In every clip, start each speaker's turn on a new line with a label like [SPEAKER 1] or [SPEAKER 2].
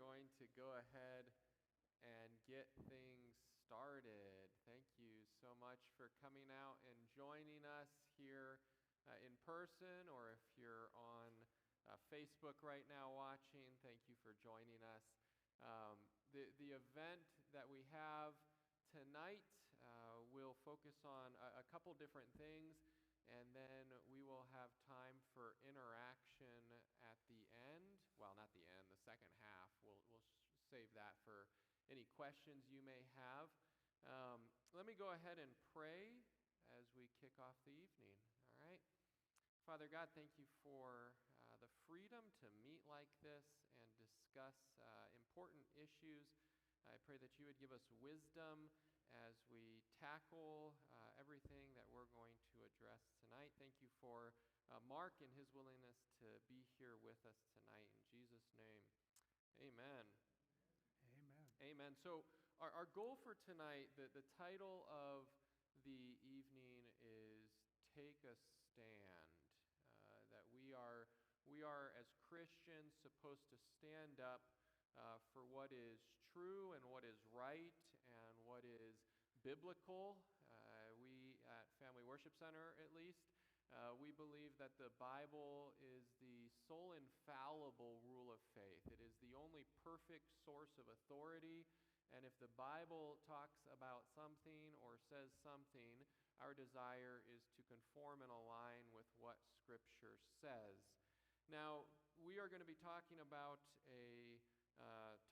[SPEAKER 1] going to go ahead and get things started. Thank you so much for coming out and joining us here in person, or if you're on Facebook right now watching, thank you for joining us. The event that we have tonight will focus on a couple different things, and then we will have time for interaction at the end. Well, not the end, the second half. We'll save that for any questions you may have. Let me go ahead and pray as we kick off the evening. All right. Father God, thank you for the freedom to meet like this and discuss important issues. I pray that you would give us wisdom as we tackle everything that we're going to address tonight. Thank you for Mark and his willingness to be here with us tonight. In Jesus' name, amen.
[SPEAKER 2] Amen.
[SPEAKER 1] Amen. So our goal for tonight, the title of the evening is Take a Stand. That we are as Christians supposed to stand up for what is true and what is right and what is biblical. We at Family Worship Center, at least, we believe that the Bible is the sole infallible rule of faith. It is the only perfect source of authority, and if the Bible talks about something or says something, our desire is to conform and align with what Scripture says. Now, we are going to be talking about a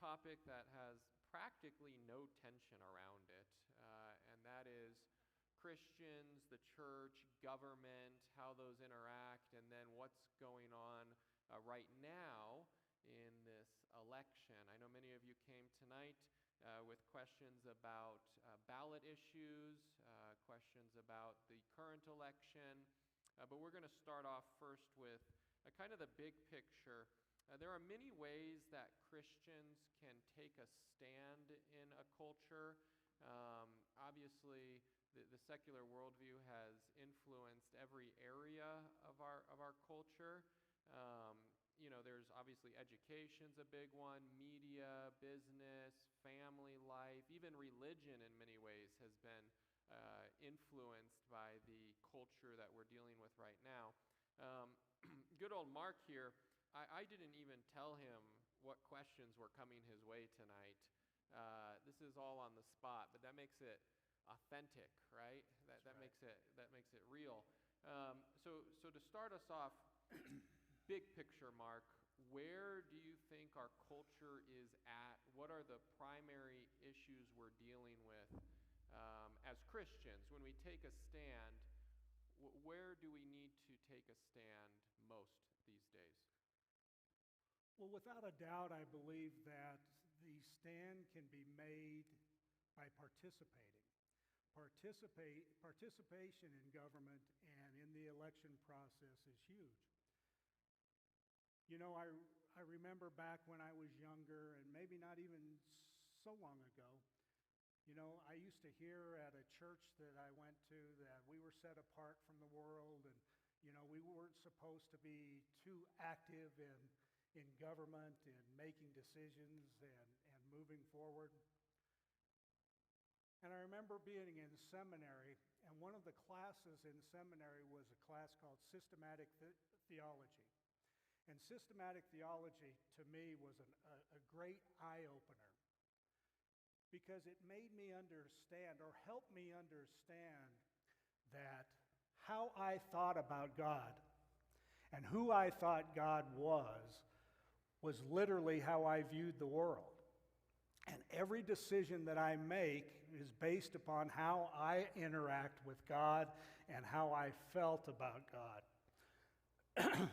[SPEAKER 1] topic that has practically no tension around it, and that is Christians, the church, government, how those interact, and then what's going on right now in this election. I know many of you came tonight with questions about ballot issues, questions about the current election, but we're going to start off first with kind of the big picture. There are many ways that Christians can take a stand in a culture. Obviously, the secular worldview has influenced every area of our culture. There's obviously education's a big one, media, business, family life, even religion in many ways has been influenced by the culture that we're dealing with right now. Good old Mark here, I didn't even tell him what questions were coming his way tonight. This is all on the spot, but that makes it authentic, right? That makes it real. So to start us off, big picture, Mark, where do you think our culture is at? What are the primary issues we're dealing with as Christians? When we take a stand, where do we need to take a stand most these days?
[SPEAKER 2] Well, without a doubt, I believe that the stand can be made by participating. Participation in government and in the election process is huge. I remember back when I was younger, and maybe not even so long ago, I used to hear at a church that I went to that we were set apart from the world, and we weren't supposed to be too active in government and making decisions and moving forward. And I remember being in seminary, and one of the classes in seminary was a class called Systematic Theology. And systematic theology, to me, was a great eye-opener because it made me understand, or helped me understand, that how I thought about God and who I thought God was literally how I viewed the world. And every decision that I make is based upon how I interact with God and how I felt about God.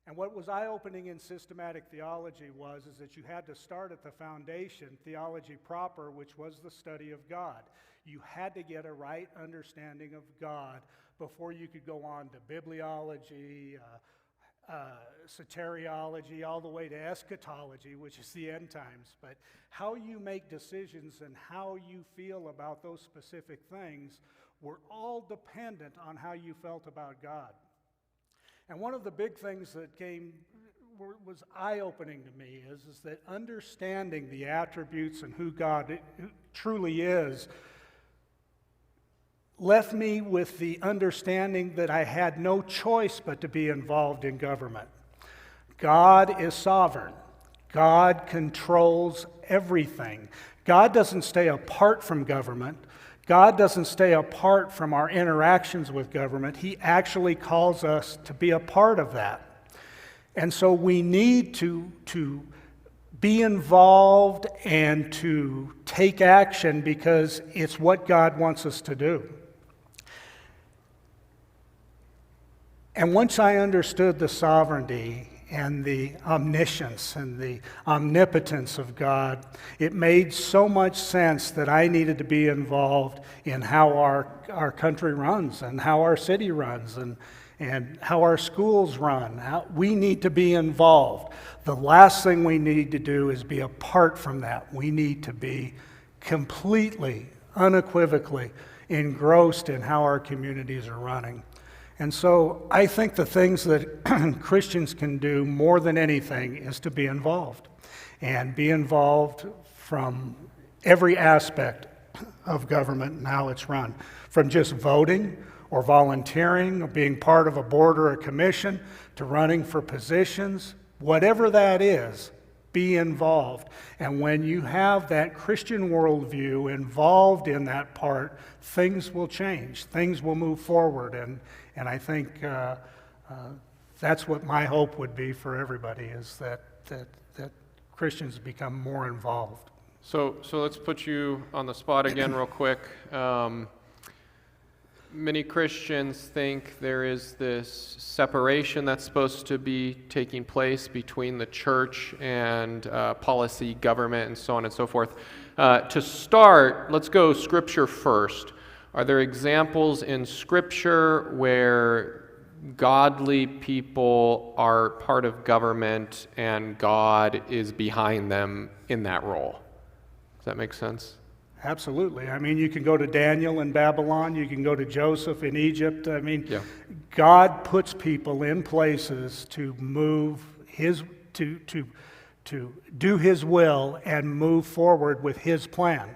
[SPEAKER 2] And what was eye-opening in systematic theology is that you had to start at the foundation, theology proper, which was the study of God. You had to get a right understanding of God before you could go on to bibliology, soteriology, all the way to eschatology, which is the end times. But how you make decisions and how you feel about those specific things were all dependent on how you felt about God. And one of the big things that came was eye-opening to me is that understanding the attributes and who God truly is left me with the understanding that I had no choice but to be involved in government. God is sovereign. God controls everything. God doesn't stay apart from government. God doesn't stay apart from our interactions with government. He actually calls us to be a part of that. And so we need to be involved and to take action because it's what God wants us to do. And once I understood the sovereignty and the omniscience and the omnipotence of God, it made so much sense that I needed to be involved in how our country runs and how our city runs and how our schools run. We need to be involved. The last thing we need to do is be apart from that. We need to be completely, unequivocally engrossed in how our communities are running. And so I think the things that Christians can do more than anything is to be involved, and be involved from every aspect of government and how it's run, from just voting or volunteering or being part of a board or a commission to running for positions, whatever that is, be involved. And when you have that Christian worldview involved in that part, things will change, things will move forward, and I think that's what my hope would be for everybody, is that Christians become more involved.
[SPEAKER 1] So let's put you on the spot again real quick. Many Christians think there is this separation that's supposed to be taking place between the church and policy, government, and so on and so forth. To start, let's go Scripture first. Are there examples in Scripture where godly people are part of government and God is behind them in that role? Does that make sense?
[SPEAKER 2] Absolutely. I mean, you can go to Daniel in Babylon, you can go to Joseph in Egypt. I mean,
[SPEAKER 1] yeah.
[SPEAKER 2] God puts people in places to move to do His will and move forward with His plan.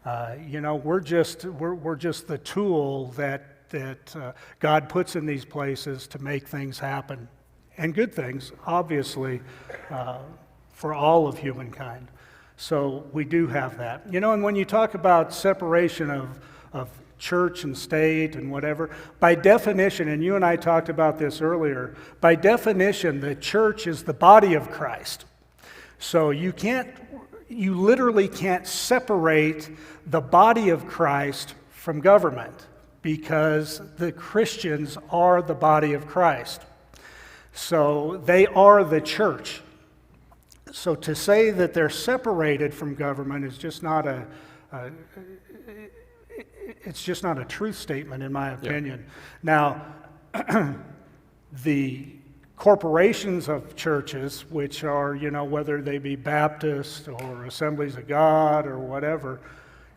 [SPEAKER 2] We're just the tool that God puts in these places to make things happen, and good things, obviously, for all of humankind. So we do have that. And when you talk about separation of church and state and whatever, by definition, and you and I talked about this earlier, by definition, the church is the body of Christ. So you literally can't separate the body of Christ from government, because the Christians are the body of Christ. So they are the church. So to say that they're separated from government is just not it's just not a truth statement, in my opinion. Yeah. Now, the corporations of churches, which are, whether they be Baptist or Assemblies of God or whatever,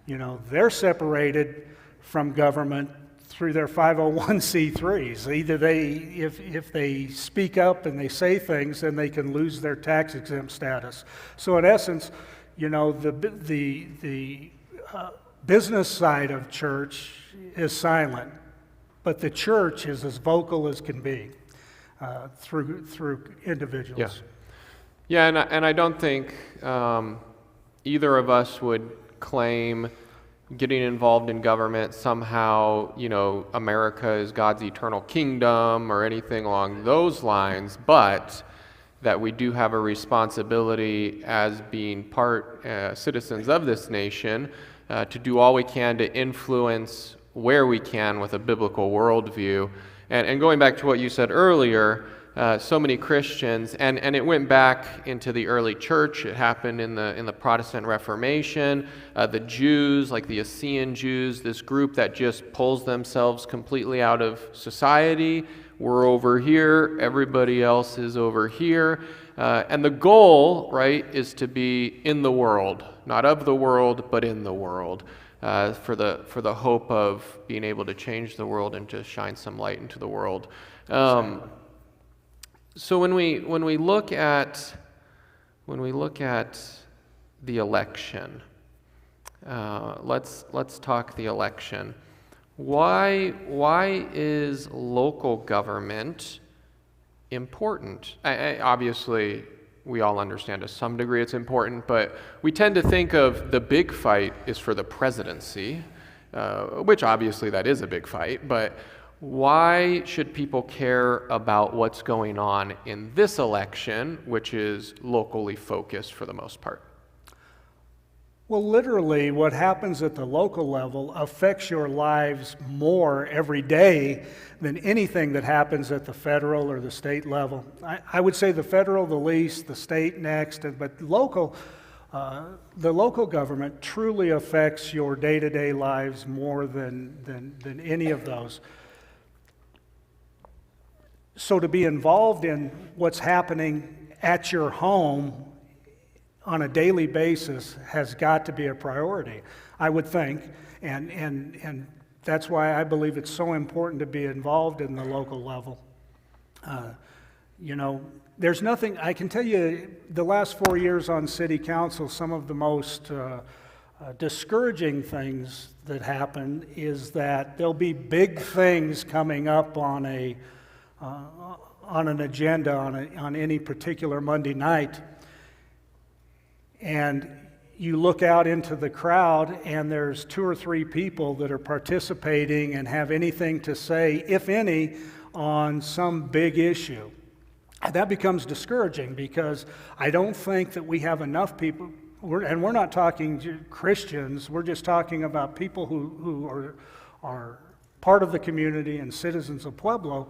[SPEAKER 2] they're separated from government through their 501c3s. Either if they speak up and they say things, then they can lose their tax-exempt status. So in essence, the business side of church is silent, but the church is as vocal as can be through individuals.
[SPEAKER 1] Yeah, and I don't think either of us would claim getting involved in government somehow, America is God's eternal kingdom or anything along those lines, but that we do have a responsibility as being citizens of this nation to do all we can to influence where we can with a biblical worldview. And going back to what you said earlier, so many Christians, and it went back into the early church. It happened in the Protestant Reformation. The Jews, like the Essene Jews, this group that just pulls themselves completely out of society. We're over here, everybody else is over here. And the goal, right, is to be in the world, not of the world, but in the world, for the hope of being able to change the world and to shine some light into the world. So when we look at the election, let's talk the election. Why is local government important? Obviously, we all understand to some degree it's important, but we tend to think of the big fight is for the presidency, which obviously that is a big fight, but why should people care about what's going on in this election, which is locally focused for the most part?
[SPEAKER 2] Well, literally, what happens at the local level affects your lives more every day than anything that happens at the federal or the state level. I would say the federal the least, the state next, but the local government truly affects your day-to-day lives more than any of those. So to be involved in what's happening at your home on a daily basis has got to be a priority, I would think, and that's why I believe it's so important to be involved in the local level. There's nothing, I can tell you, the last 4 years on city council, some of the most discouraging things that happen is that there'll be big things coming up on an agenda on any particular Monday night. And you look out into the crowd and there's 2 or 3 people that are participating and have anything to say, if any, on some big issue. That becomes discouraging because I don't think that we have enough people, and we're not talking Christians, we're just talking about people who are part of the community and citizens of Pueblo.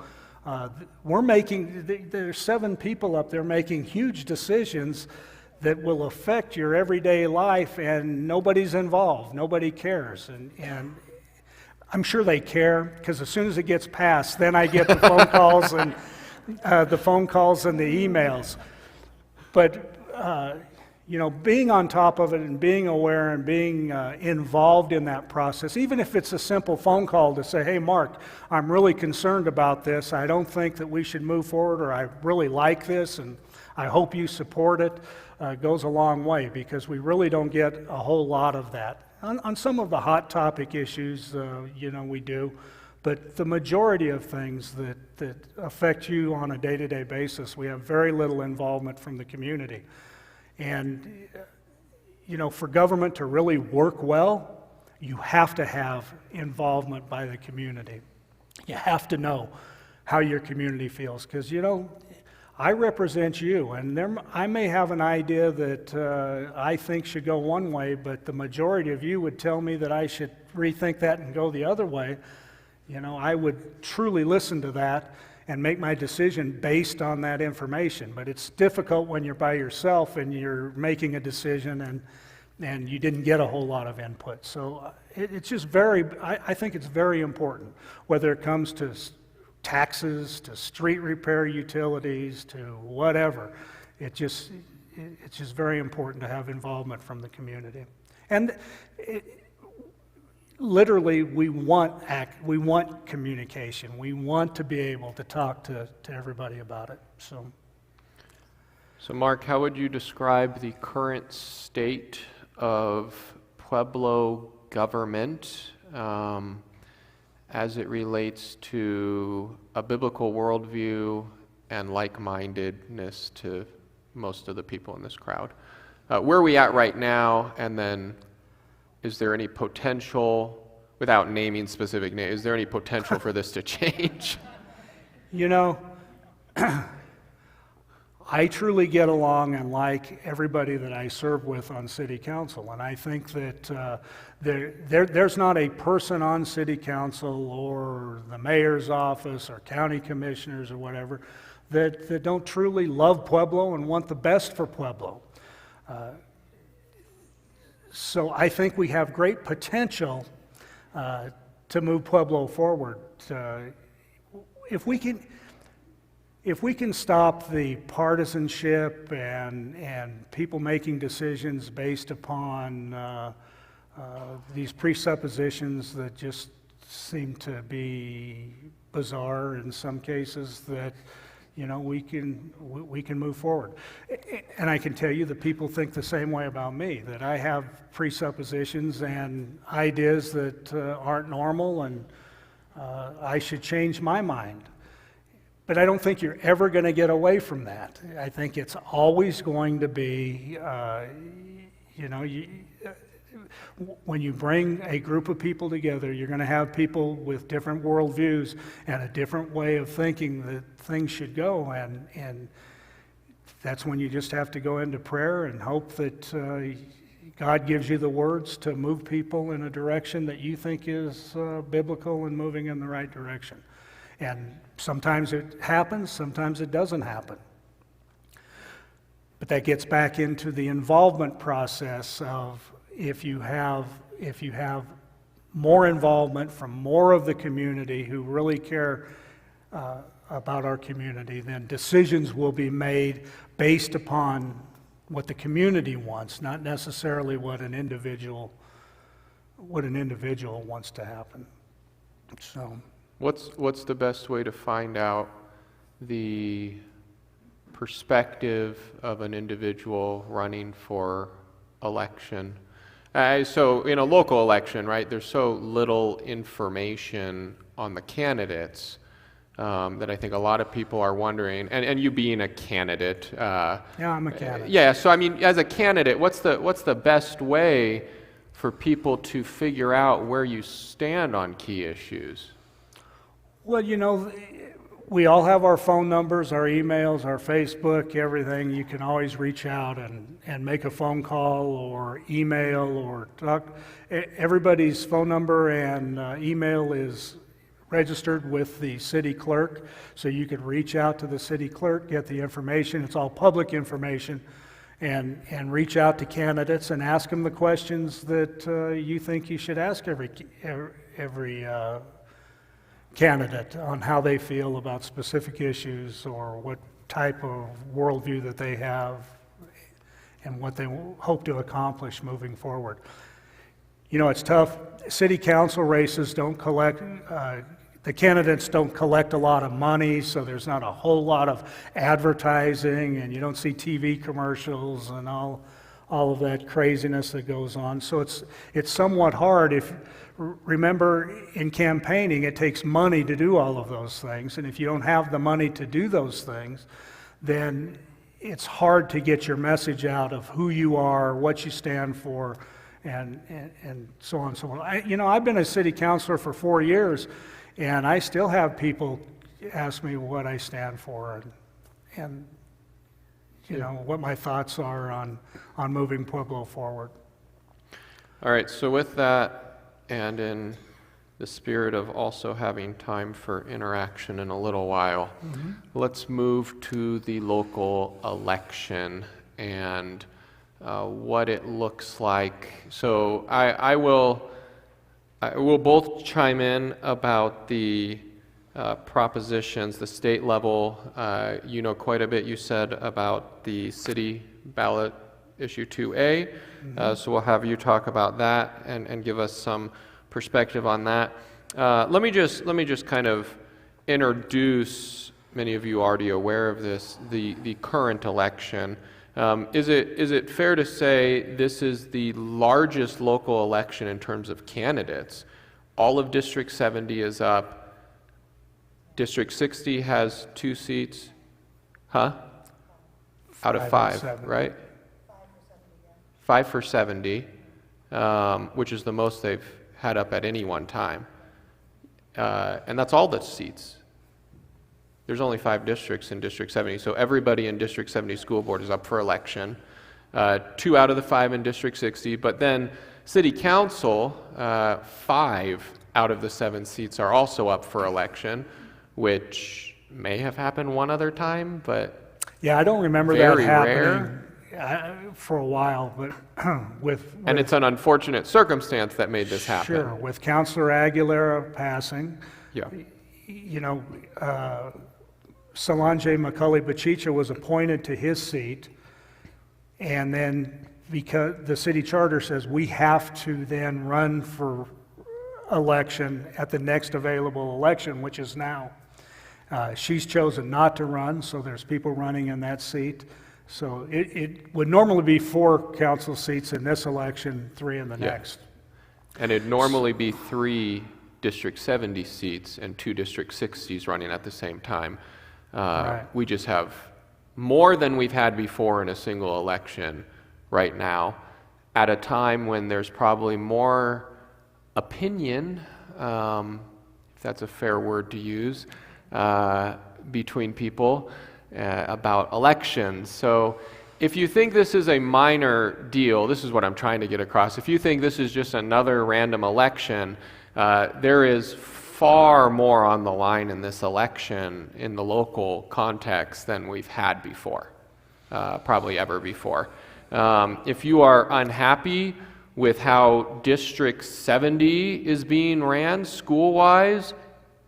[SPEAKER 2] There's 7 people up there making huge decisions that will affect your everyday life, and nobody's involved, nobody cares. And I'm sure they care, because as soon as it gets passed, then I get the phone calls and the emails. But being on top of it and being aware and being involved in that process, even if it's a simple phone call to say, hey, Mark, I'm really concerned about this. I don't think that we should move forward, or I really like this, and I hope you support it, goes a long way, because we really don't get a whole lot of that. On some of the hot topic issues, we do, but the majority of things that affect you on a day-to-day basis, we have very little involvement from the community. And, for government to really work well, you have to have involvement by the community. You have to know how your community feels, because, I represent you, and I may have an idea that I think should go one way, but the majority of you would tell me that I should rethink that and go the other way. I would truly listen to that and make my decision based on that information. But it's difficult when you're by yourself and you're making a decision and you didn't get a whole lot of input. So it's just I think it's very important, whether it comes to taxes, to street repair utilities, to whatever. It's just very important to have involvement from the community. And literally, we want communication. We want to be able to talk to everybody about it.
[SPEAKER 1] So Mark, how would you describe the current state of Pueblo government as it relates to a biblical worldview and like-mindedness to most of the people in this crowd? Where are we at right now, and then is there any potential, without naming specific names, is there any potential for this to change?
[SPEAKER 2] I truly get along and like everybody that I serve with on city council, and I think that there's not a person on city council or the mayor's office or county commissioners or whatever that don't truly love Pueblo and want the best for Pueblo. So I think we have great potential to move Pueblo forward. If we can stop the partisanship and people making decisions based upon these presuppositions that just seem to be bizarre in some cases, we can move forward. And I can tell you that people think the same way about me, that I have presuppositions and ideas that aren't normal, and I should change my mind. But I don't think you're ever going to get away from that. I think it's always going to be, when you bring a group of people together, you're going to have people with different worldviews and a different way of thinking that things should go. And that's when you just have to go into prayer and hope that God gives you the words to move people in a direction that you think is biblical and moving in the right direction. And sometimes it happens, sometimes it doesn't happen. But that gets back into the involvement process of if you have more involvement from more of the community who really care about our community, then decisions will be made based upon what the community wants, not necessarily what an individual wants to happen. So,
[SPEAKER 1] what's the best way to find out the perspective of an individual running for election? So in a local election, right, there's so little information on the candidates that I think a lot of people are wondering, and you being a candidate.
[SPEAKER 2] Yeah, I'm a candidate.
[SPEAKER 1] Yeah, so I mean, as a candidate, what's the best way for people to figure out where you stand on key issues?
[SPEAKER 2] Well, we all have our phone numbers, our emails, our Facebook, everything. You can always reach out and make a phone call or email or talk. Everybody's phone number and email is registered with the city clerk, so you could reach out to the city clerk, get the information. It's all public information, and reach out to candidates and ask them the questions that you think you should ask every candidate on how they feel about specific issues or what type of worldview that they have and what they hope to accomplish moving forward. It's tough. City council races don't collect, the candidates don't collect a lot of money, so there's not a whole lot of advertising, and you don't see TV commercials and all of that craziness that goes on. So it's somewhat hard. Remember, in campaigning, it takes money to do all of those things, and if you don't have the money to do those things, then it's hard to get your message out of who you are, what you stand for, and so on and so on. I've been a city councilor for 4 years, and I still have people ask me what I stand for and what my thoughts are on moving Pueblo forward.
[SPEAKER 1] All right, so with that, and in the spirit of also having time for interaction in a little while, let's move to the local election and what it looks like. So we'll both chime in about the propositions, the state level. Quite a bit you said about the city ballot issue 2A. So we'll have you talk about that and give us some perspective on that. Let me just kind of introduce, many of you already aware of this, the current election. Is it fair to say this is the largest local election in terms of candidates? All of District 70 is up. District 60 has 2 seats. Out of 5, right? 5 for 70, which is the most they've had up at any one time. And that's all the seats. There's only 5 districts in District 70, so everybody in District 70 school board is up for election. 2 out of the 5 in District 60, but then City Council, 5 out of the 7 seats are also up for election, which may have happened one other time, but
[SPEAKER 2] yeah, I don't remember that happening for a while, but
[SPEAKER 1] and it's an unfortunate circumstance that made this happen.
[SPEAKER 2] Sure, with Councilor Aguilera passing,
[SPEAKER 1] yeah,
[SPEAKER 2] Solange McCulley-Bachicha was appointed to his seat, and then because the city charter says we have to then run for election at the next available election, which is now. She's chosen not to run, so there's people running in that seat. So it would normally be 4 council seats in this election, 3 in the
[SPEAKER 1] Yeah.
[SPEAKER 2] next.
[SPEAKER 1] And it'd normally be 3 District 70 seats and 2 District 60s running at the same time.
[SPEAKER 2] Right.
[SPEAKER 1] We just have more than we've had before in a single election right now, at a time when there's probably more opinion, if that's a fair word to use, between people about elections. So if you think this is a minor deal, this is what I'm trying to get across. If you think this is just another random election, there is far more on the line in this election in the local context than we've had before, probably ever before. If you are unhappy with how District 70 is being ran school-wise,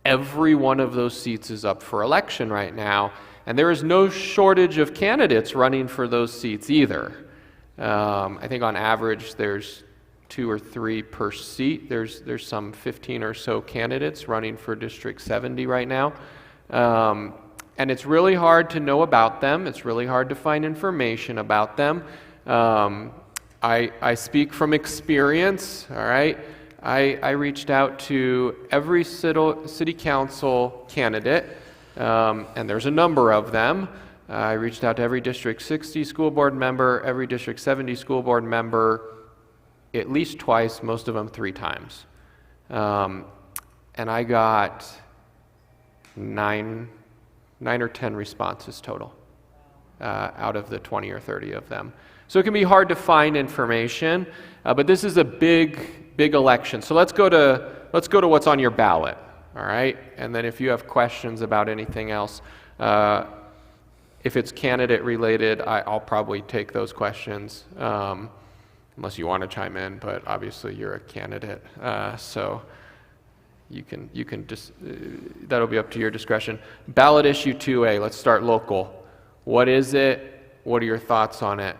[SPEAKER 1] every one of those seats is up for election right now, and there is no shortage of candidates running for those seats either. I think on average there's 2 or 3 per seat. There's some 15 or so candidates running for District 70 right now. And it's really hard to know about them. It's really hard to find information about them. I speak from experience, all right? I reached out to every city council candidate, and there's a number of them. I reached out to every District 60 school board member, every District 70 school board member, at least twice, most of them 3 times. And I got 9 or 10 responses total out of the 20 or 30 of them. So it can be hard to find information, but this is a big election. So let's go to what's on your ballot, all right? And then if you have questions about anything else, if it's candidate related, I'll probably take those questions, unless you want to chime in, but obviously you're a candidate, so you can just, that'll be up to your discretion. Ballot issue 2A, let's start local. What is it? What are your thoughts on it?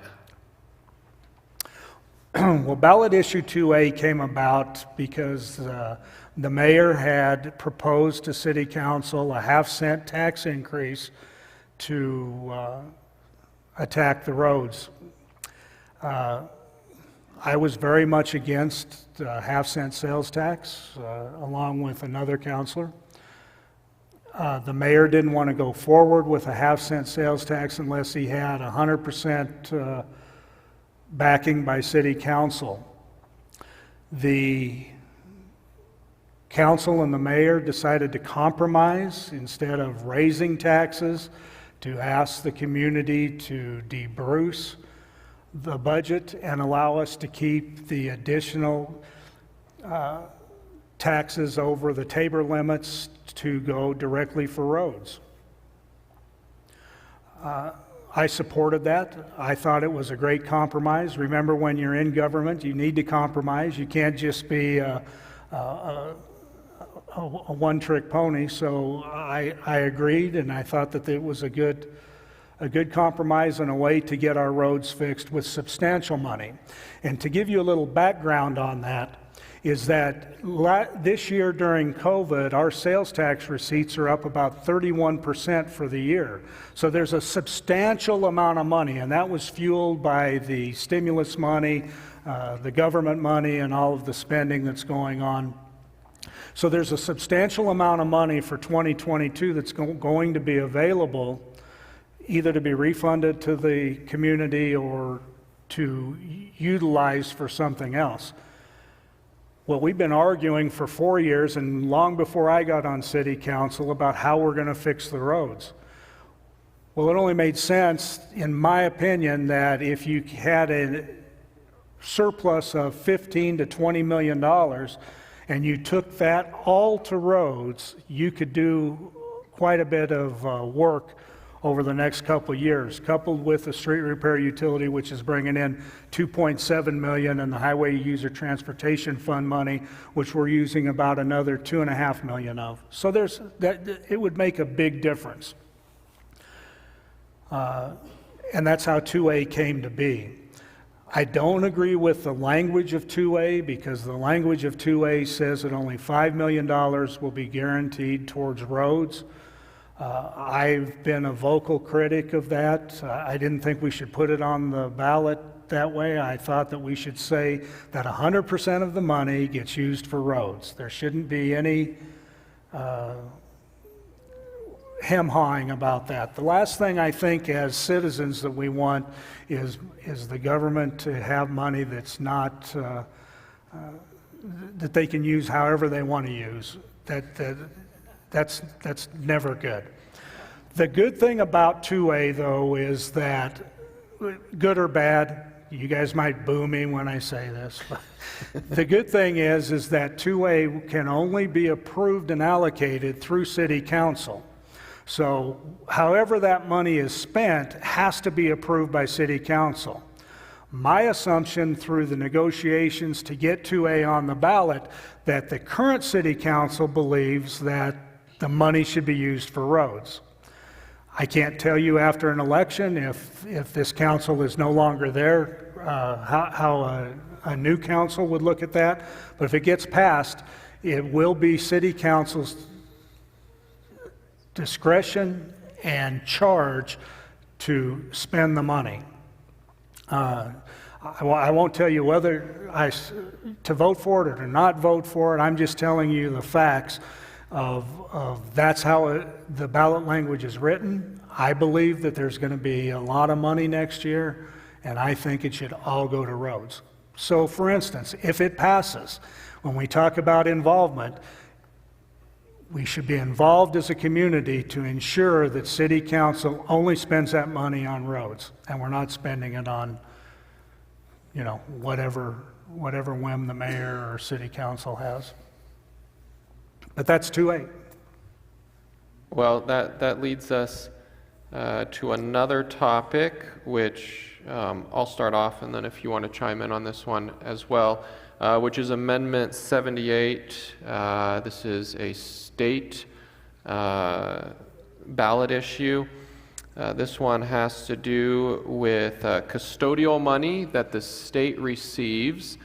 [SPEAKER 2] Well, ballot issue 2A came about because the mayor had proposed to city council a half-cent tax increase to attack the roads. I was very much against the half-cent sales tax, along with another counselor. The mayor didn't want to go forward with a half-cent sales tax unless he had 100% backing by city council. The council and the mayor decided to compromise. Instead of raising taxes, to ask the community to debruce the budget and allow us to keep the additional taxes over the Tabor limits to go directly for roads. I supported that. I thought it was a great compromise. Remember, when you're in government, you need to compromise. You can't just be a one-trick pony. So I agreed, and I thought that it was a good compromise and a way to get our roads fixed with substantial money. And to give you a little background on that, is that this year during COVID, our sales tax receipts are up about 31% for the year. So there's a substantial amount of money, and that was fueled by the stimulus money, the government money, and all of the spending that's going on. So there's a substantial amount of money for 2022 that's going to be available, either to be refunded to the community or to utilize for something else. Well, we've been arguing for 4 years, and long before I got on city council, about how we're going to fix the roads. Well, it only made sense, in my opinion, that if you had a surplus of $15 to $20 million and you took that all to roads, you could do quite a bit of work over the next couple of years, coupled with the street repair utility, which is bringing in $2.7 million, and the highway user transportation fund money, which we're using about another $2.5 million of. So it would make a big difference. And that's how 2A came to be. I don't agree with the language of 2A, because the language of 2A says that only $5 million will be guaranteed towards roads. I've been a vocal critic of that. I didn't think we should put it on the ballot that way. I thought that we should say that 100% of the money gets used for roads. There shouldn't be any hem-hawing about that. The last thing I think as citizens that we want is the government to have money that's not, that they can use however they want to use. That's never good. The good thing about 2A, though, is that, good or bad, you guys might boo me when I say this, but the good thing is that 2A can only be approved and allocated through City Council. So however that money is spent has to be approved by City Council. My assumption through the negotiations to get 2A on the ballot, that the current City Council believes that the money should be used for roads. I can't tell you after an election if this council is no longer there, how a new council would look at that. But if it gets passed, it will be City Council's discretion and charge to spend the money. I won't tell you whether to vote for it or to not vote for it. I'm just telling you the facts of that's how the ballot language is written. I believe that there's going to be a lot of money next year, and I think it should all go to roads. So, for instance, if it passes, when we talk about involvement, we should be involved as a community to ensure that City Council only spends that money on roads, and we're not spending it on, whatever whim the mayor or City Council has. But that's 2A.
[SPEAKER 1] Well, that leads us to another topic, which I'll start off, and then if you want to chime in on this one as well, which is Amendment 78. This is a state ballot issue. This one has to do with custodial money that the state receives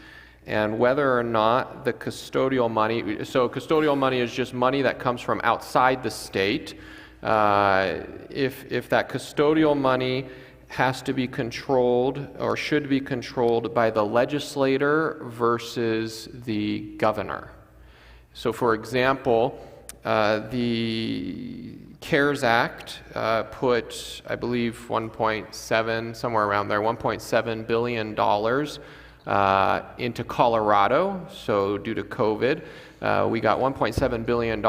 [SPEAKER 1] and whether or not the custodial money, so custodial money is just money that comes from outside the state. If that custodial money has to be controlled or should be controlled by the legislator versus the governor. So for example, the CARES Act put, I believe, 1.7, somewhere around there, $1.7 billion into Colorado. So due to COVID, we got $1.7 billion,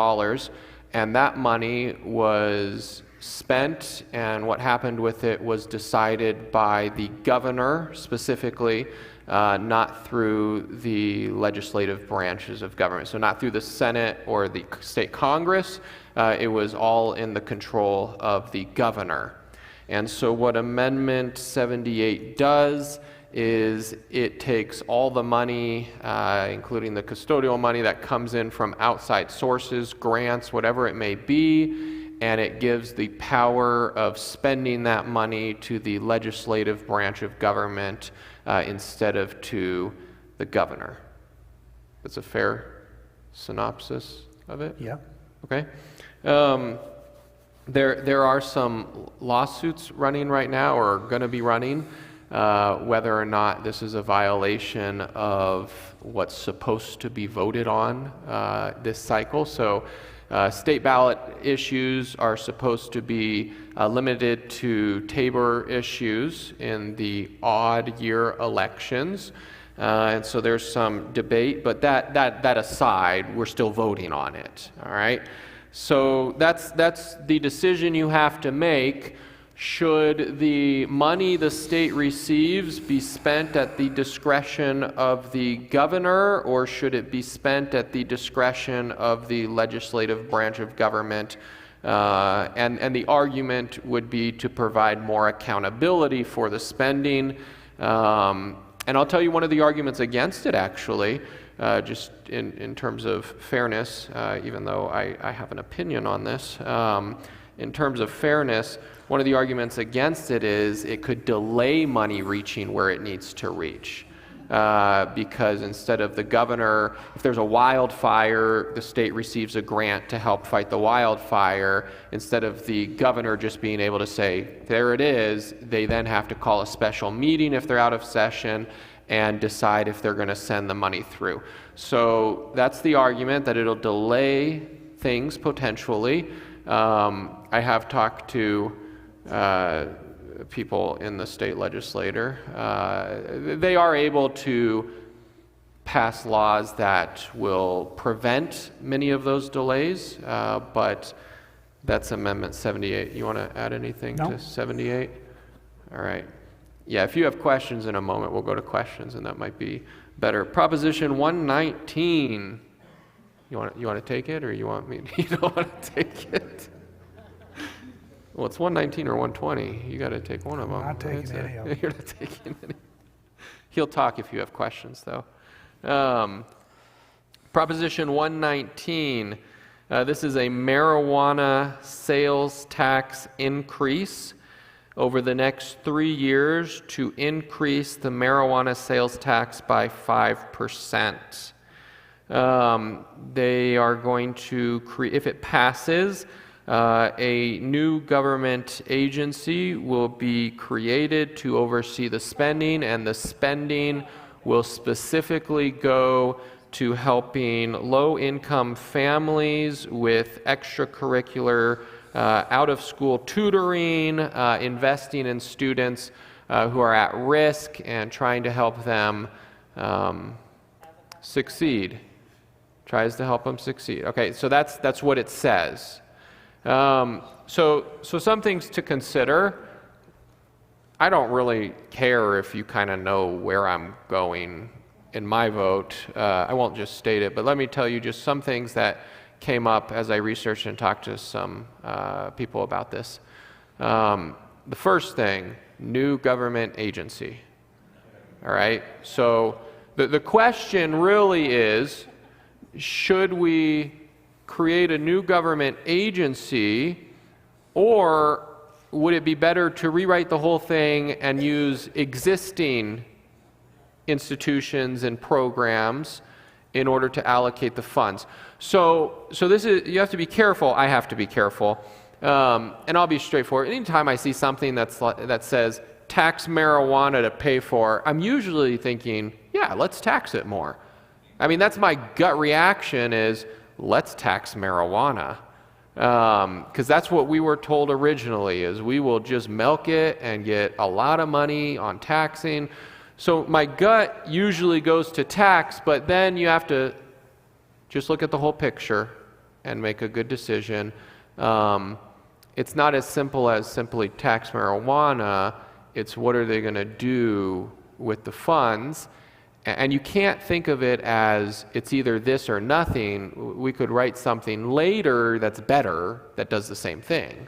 [SPEAKER 1] and that money was spent, and what happened with it was decided by the governor specifically, not through the legislative branches of government. So not through the Senate or the state Congress. It was all in the control of the governor. And so what Amendment 78 does is it takes all the money, including the custodial money that comes in from outside sources, grants, whatever it may be, and it gives the power of spending that money to the legislative branch of government instead of to the governor. That's a fair synopsis of it?
[SPEAKER 2] Yeah.
[SPEAKER 1] Okay. There are some lawsuits running right now, or going to be running, whether or not this is a violation of what's supposed to be voted on this cycle. So state ballot issues are supposed to be limited to Tabor issues in the odd year elections. And so there's some debate, but that aside, we're still voting on it, all right? So that's the decision you have to make. Should the money the state receives be spent at the discretion of the governor, or should it be spent at the discretion of the legislative branch of government? And the argument would be to provide more accountability for the spending. And I'll tell you one of the arguments against it, actually, just in terms of fairness, even though I have an opinion on this. In terms of fairness, one of the arguments against it is it could delay money reaching where it needs to reach. because instead of the governor, if there's a wildfire, the state receives a grant to help fight the wildfire. Instead of the governor just being able to say, there it is, they then have to call a special meeting if they're out of session and decide if they're going to send the money through. So that's the argument, that it'll delay things potentially. I have talked to people in the state legislature. They are able to pass laws that will prevent many of those delays, but that's Amendment 78. You want to add anything
[SPEAKER 2] No.
[SPEAKER 1] to 78? All right. Yeah, if you have questions in a moment, we'll go to questions, and that might be better. Proposition 119. You want to take it, or you want me? You don't want to take it? Well, it's 119 or 120. You got to take one of them.
[SPEAKER 2] I'm not taking any of them.
[SPEAKER 1] You're not taking any. He'll talk if you have questions, though. Proposition 119. This is a marijuana sales tax increase over the next 3 years to increase the marijuana sales tax by 5%. They are going to create, if it passes, a new government agency will be created to oversee the spending, and the spending will specifically go to helping low-income families with extracurricular out-of-school tutoring, investing in students who are at risk, and trying to help them succeed. Tries to help them succeed. Okay, so that's what it says. So some things to consider. I don't really care if you kind of know where I'm going in my vote. I won't just state it, but let me tell you just some things that came up as I researched and talked to some people about this. The first thing, new government agency. All right, so the question really is, should we create a new government agency, or would it be better to rewrite the whole thing and use existing institutions and programs in order to allocate the funds? So this is, you have to be careful. I have to be careful, and I'll be straightforward. Anytime I see something that says tax marijuana to pay for, I'm usually thinking, yeah, let's tax it more. I mean, that's my gut reaction is, let's tax marijuana. Because that's what we were told originally, is we will just milk it and get a lot of money on taxing. So my gut usually goes to tax, but then you have to just look at the whole picture and make a good decision. It's not as simple as simply tax marijuana. It's what are they going to do with the funds? And you can't think of it as it's either this or nothing. We could write something later that's better, that does the same thing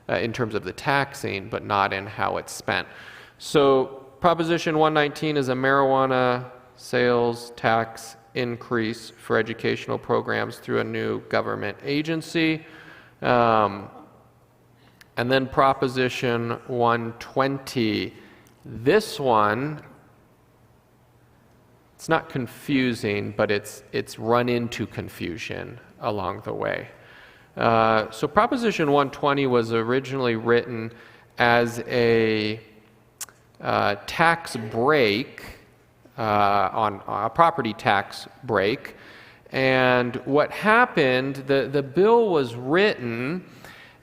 [SPEAKER 1] in terms of the taxing, but not in how it's spent. So Proposition 119 is a marijuana sales tax increase for educational programs through a new government agency. And then Proposition 120. This one, it's not confusing, but it's run into confusion along the way. So Proposition 120 was originally written as a tax break, on a property tax break. And what happened, the bill was written,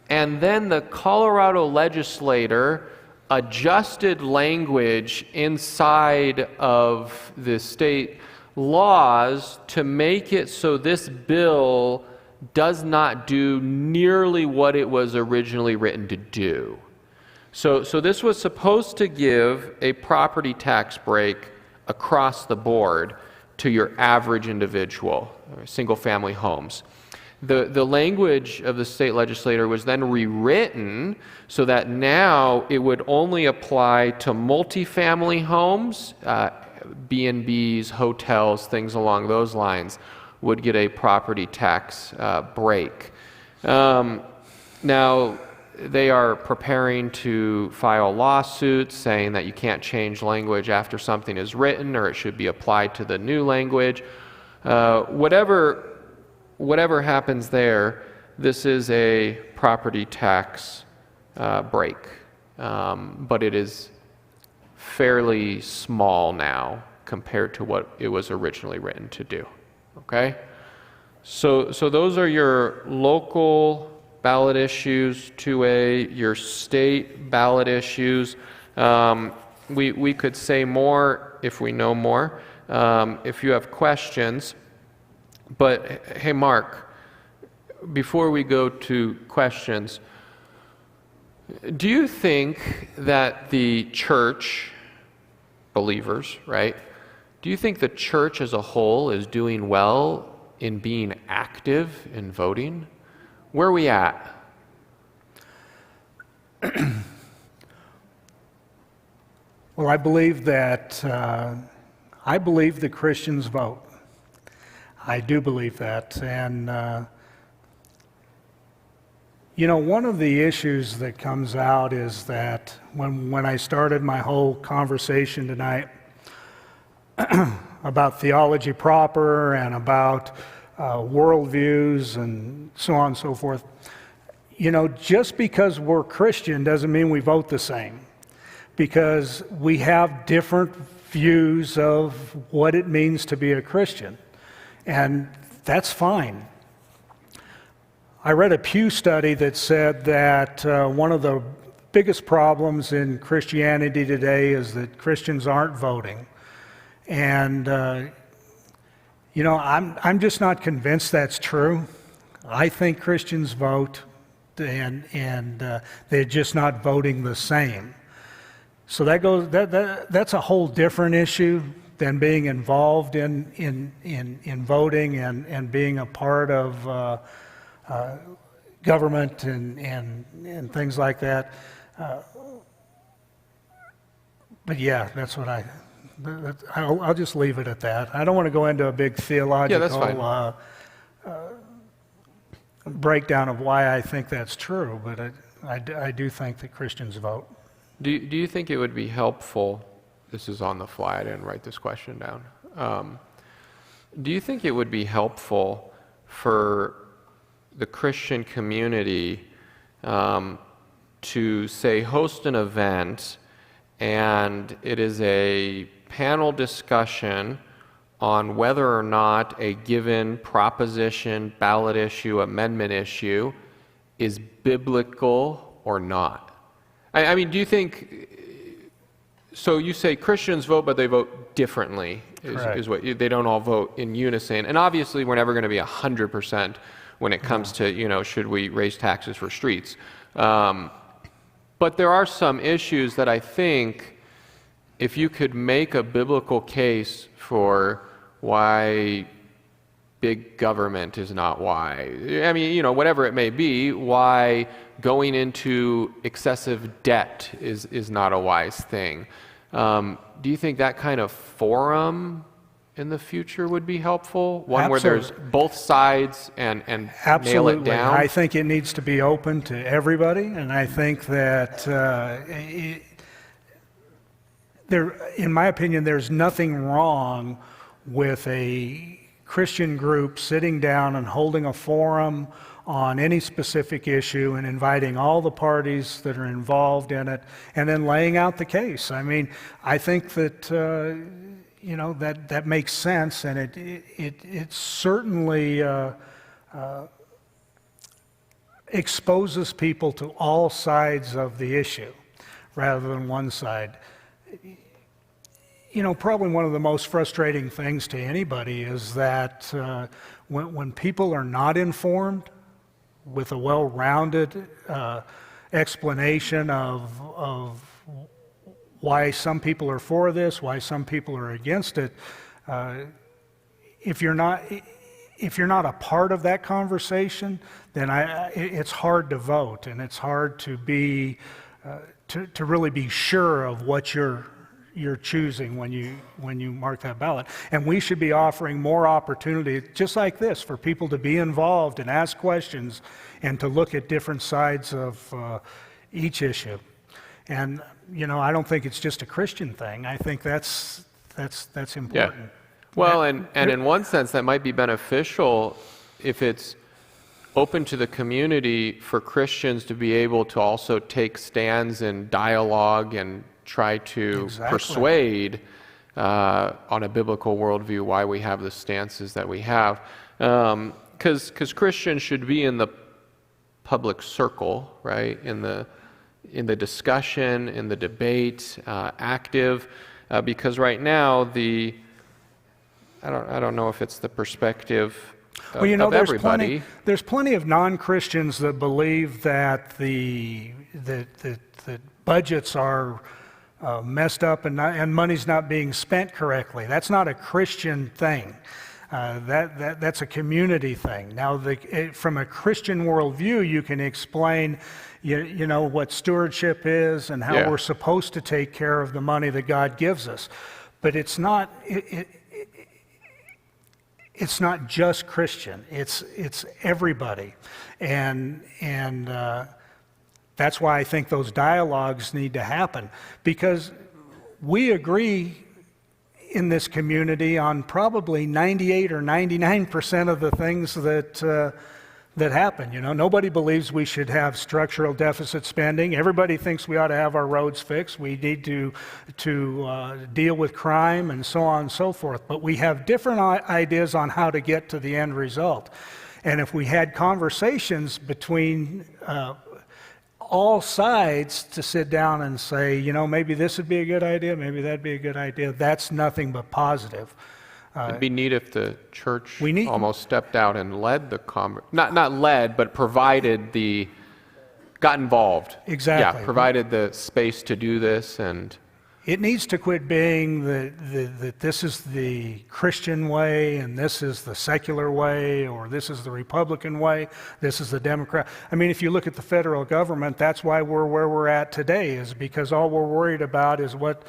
[SPEAKER 1] and then the Colorado legislator adjusted language inside of the state laws to make it so this bill does not do nearly what it was originally written to do. So this was supposed to give a property tax break across the board to your average individual, single-family homes. The language of the state legislator was then rewritten so that now it would only apply to multifamily homes, B&Bs, hotels, things along those lines would get a property tax break. Now, they are preparing to file lawsuits saying that you can't change language after something is written or it should be applied to the new language. Whatever happens there, this is a property tax break, but it is fairly small now compared to what it was originally written to do. Okay? So those are your local ballot issues, 2A, your state ballot issues. We could say more if we know more, if you have questions. But hey, Mark, before we go to questions, do you think that the church, believers, right? Do you think the church as a whole is doing well in being active in voting? Where are we at?
[SPEAKER 2] Well, I believe that the Christians vote. I do believe that. And, one of the issues that comes out is that when I started my whole conversation tonight about theology proper and about worldviews and so on and so forth, just because we're Christian doesn't mean we vote the same, because we have different views of what it means to be a Christian, and that's fine. I read a Pew study that said that one of the biggest problems in Christianity today is that Christians aren't voting. And, I'm just not convinced that's true. I think Christians vote, and they're just not voting the same. So that's a whole different issue than being involved in voting and being a part of government and things like that. But yeah, that's what I'll just leave it at that. I don't want to go into a big theological breakdown of why I think that's true, but I do think that Christians vote.
[SPEAKER 1] Do you think it would be helpful, this is on the fly, I didn't write this question down. Do you think it would be helpful for the Christian community to, say, host an event and it is a panel discussion on whether or not a given proposition, ballot issue, amendment issue is biblical or not? I mean, do you think, so you say Christians vote, but they vote differently, is what they don't all vote in unison. And obviously, we're never going to be 100% when it comes to, should we raise taxes for streets. But there are some issues that I think if you could make a biblical case for why big government is not wise, I mean, whatever it may be, why going into excessive debt is not a wise thing. Do you think that kind of forum in the future would be helpful? One
[SPEAKER 2] Absolutely.
[SPEAKER 1] Where there's both sides and nail it down?
[SPEAKER 2] I think it needs to be open to everybody, and I think that in my opinion, there's nothing wrong with a Christian group sitting down and holding a forum on any specific issue and inviting all the parties that are involved in it and then laying out the case. I mean, I think that, that makes sense, and it certainly exposes people to all sides of the issue rather than one side. Probably one of the most frustrating things to anybody is that when people are not informed with a well-rounded explanation of why some people are for this, why some people are against it, if you're not a part of that conversation, then it's hard to vote, and it's hard to be to really be sure of what you're you're choosing when you mark that ballot. And we should be offering more opportunity, just like this, for people to be involved and ask questions and to look at different sides of each issue. And I don't think it's just a Christian thing. I think that's important.
[SPEAKER 1] Yeah. Well, and in one sense, that might be beneficial if it's open to the community for Christians to be able to also take stands in dialogue and try to persuade on a biblical worldview why we have the stances that we have. Because Christians should be in the public circle, right? In the discussion, in the debate, active, because right now I don't know if it's the perspective of everybody.
[SPEAKER 2] There's plenty of non-Christians that believe that the budgets are messed up and money's not being spent correctly. That's not a Christian thing. That's a community thing. Now, from a Christian worldview, you can explain, what stewardship is and how we're supposed to take care of the money that God gives us. But it's not. It's not just Christian. It's everybody, and that's why I think those dialogues need to happen, because we agree in this community on probably 98 or 99% of the things that happen. Nobody believes we should have structural deficit spending. Everybody thinks we ought to have our roads fixed. We need to deal with crime and so on and so forth. But we have different ideas on how to get to the end result. And if we had conversations between all sides to sit down and say, maybe this would be a good idea, maybe that'd be a good idea, that's nothing but positive.
[SPEAKER 1] It'd be neat if the church almost stepped out and led the not led, but got involved.
[SPEAKER 2] Exactly.
[SPEAKER 1] Yeah, provided the space to do this. And
[SPEAKER 2] it needs to quit being that this is the Christian way and this is the secular way, or this is the Republican way, this is the Democrat. I mean, if you look at the federal government, that's why we're where we're at today, is because all we're worried about is what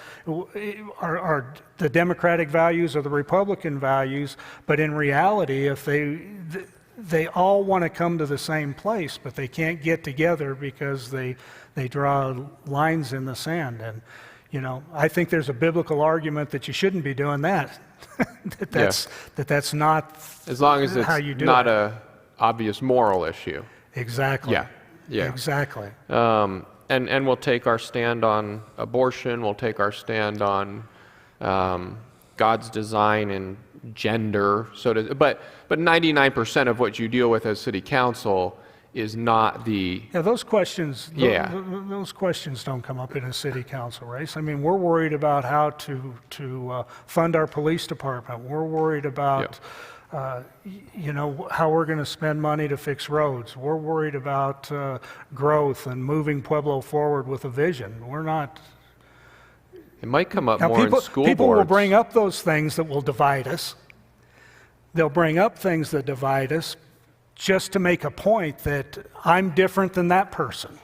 [SPEAKER 2] are the Democratic values or the Republican values. But in reality, if they all want to come to the same place, but they can't get together because they draw lines in the sand. And I think there's a biblical argument that you shouldn't be doing that. That's not
[SPEAKER 1] as long as
[SPEAKER 2] how
[SPEAKER 1] it's
[SPEAKER 2] you do
[SPEAKER 1] not
[SPEAKER 2] it.
[SPEAKER 1] a obvious moral issue.
[SPEAKER 2] Exactly.
[SPEAKER 1] Yeah.
[SPEAKER 2] Exactly.
[SPEAKER 1] And we'll take our stand on abortion. We'll take our stand on God's design and gender. But 99% of what you deal with as city council is not the...
[SPEAKER 2] Yeah, those questions don't come up in a city council race. I mean, we're worried about how to fund our police department. We're worried about, how we're going to spend money to fix roads. We're worried about growth and moving Pueblo forward with a vision. We're not...
[SPEAKER 1] It might come up more in school
[SPEAKER 2] people
[SPEAKER 1] boards.
[SPEAKER 2] Will bring up those things that will divide us. They'll bring up things that divide us just to make a point that I'm different than that person.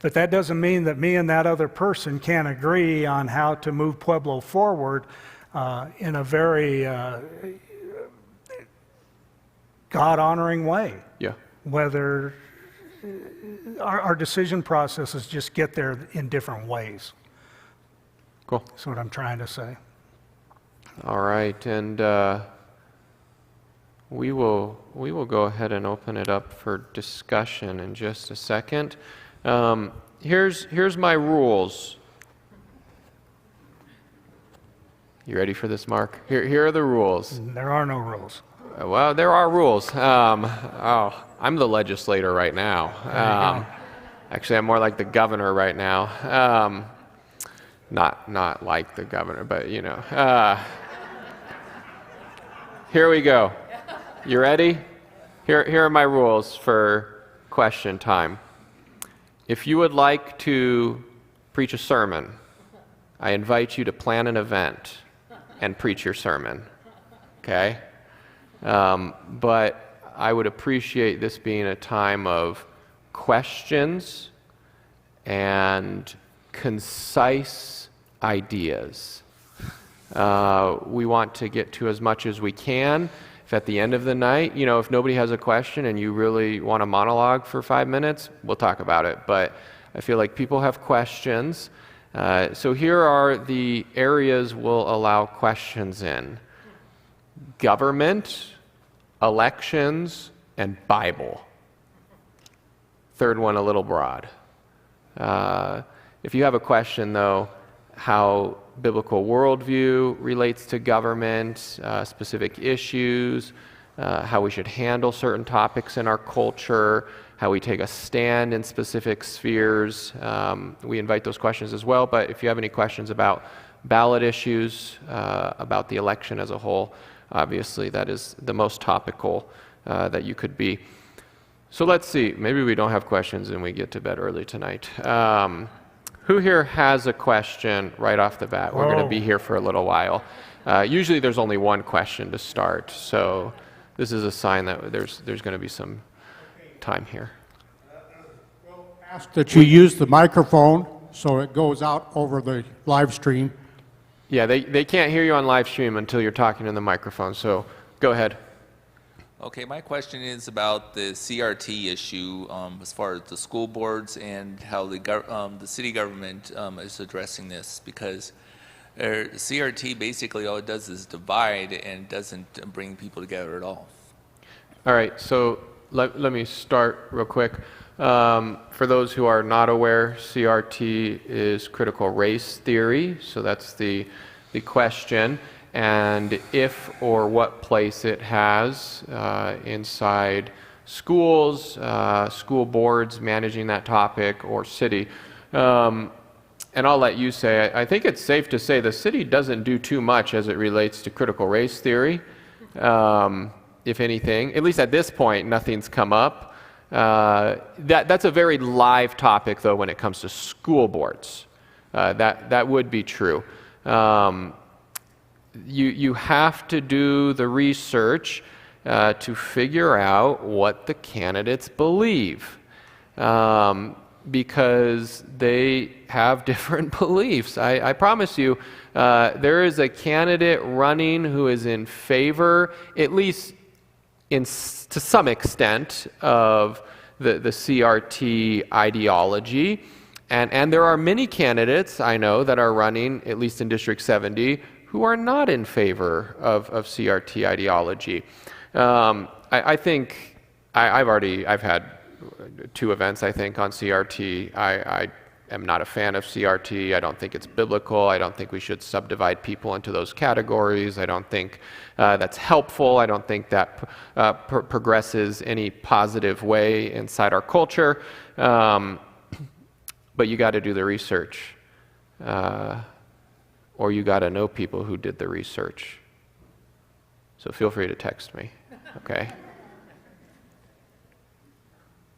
[SPEAKER 2] But that doesn't mean that me and that other person can't agree on how to move Pueblo forward in a very God-honoring way.
[SPEAKER 1] Yeah.
[SPEAKER 2] Whether our decision processes just get there in different ways.
[SPEAKER 1] Cool.
[SPEAKER 2] That's what I'm trying to say.
[SPEAKER 1] All right, and we will go ahead and open it up for discussion in just a second. Here's my rules. You ready for this, Mark? Here are the rules.
[SPEAKER 2] There are no rules.
[SPEAKER 1] Well, there are rules. I'm the legislator right now. Actually, I'm more like the governor right now. Not like the governor, but here we go. You ready? Here are my rules for question time. If you would like to preach a sermon, I invite you to plan an event and preach your sermon. Okay? But I would appreciate this being a time of questions and concise ideas. We want to get to as much as we can. If at the end of the night, if nobody has a question and you really want a monologue for 5 minutes, we'll talk about it. But I feel like people have questions. So here are the areas we'll allow questions in: government, elections, and Bible. Third one a little broad. If you have a question, though, how biblical worldview relates to government, specific issues, how we should handle certain topics in our culture, how we take a stand in specific spheres, we invite those questions as well. But if you have any questions about ballot issues, about the election as a whole, obviously that is the most topical that you could be. So let's see, maybe we don't have questions and we get to bed early tonight. Who here has a question right off the bat? We're going to be here for a little while. Usually there's only one question to start, so this is a sign that there's going to be some time here.
[SPEAKER 3] We'll ask that you use the microphone so it goes out over the live stream.
[SPEAKER 1] Yeah, they can't hear you on live stream until you're talking in the microphone, so go ahead.
[SPEAKER 4] Okay, my question is about the CRT issue as far as the school boards and how the city government is addressing this, because CRT basically all it does is divide and doesn't bring people together at all.
[SPEAKER 1] All right, so let me start real quick. For those who are not aware, CRT is critical race theory, so that's the question. And if or what place it has inside schools, school boards managing that topic, or city. And I'll let you say, I think it's safe to say the city doesn't do too much as it relates to critical race theory. If anything, at least at this point, nothing's come up. That's a very live topic, though, when it comes to school boards. That would be true. You have to do the research to figure out what the candidates believe, because they have different beliefs. I promise you, there is a candidate running who is in favor, at least to some extent, of the CRT ideology. And there are many candidates I know that are running, at least in District 70, who are not in favor of CRT ideology. I think I've had 2 events, I think, on CRT. I am not a fan of CRT. I don't think it's biblical. I don't think we should subdivide people into those categories. I don't think that's helpful. I don't think that progresses any positive way inside our culture. But you got to do the research. Or you got to know people who did the research. So feel free to text me, okay?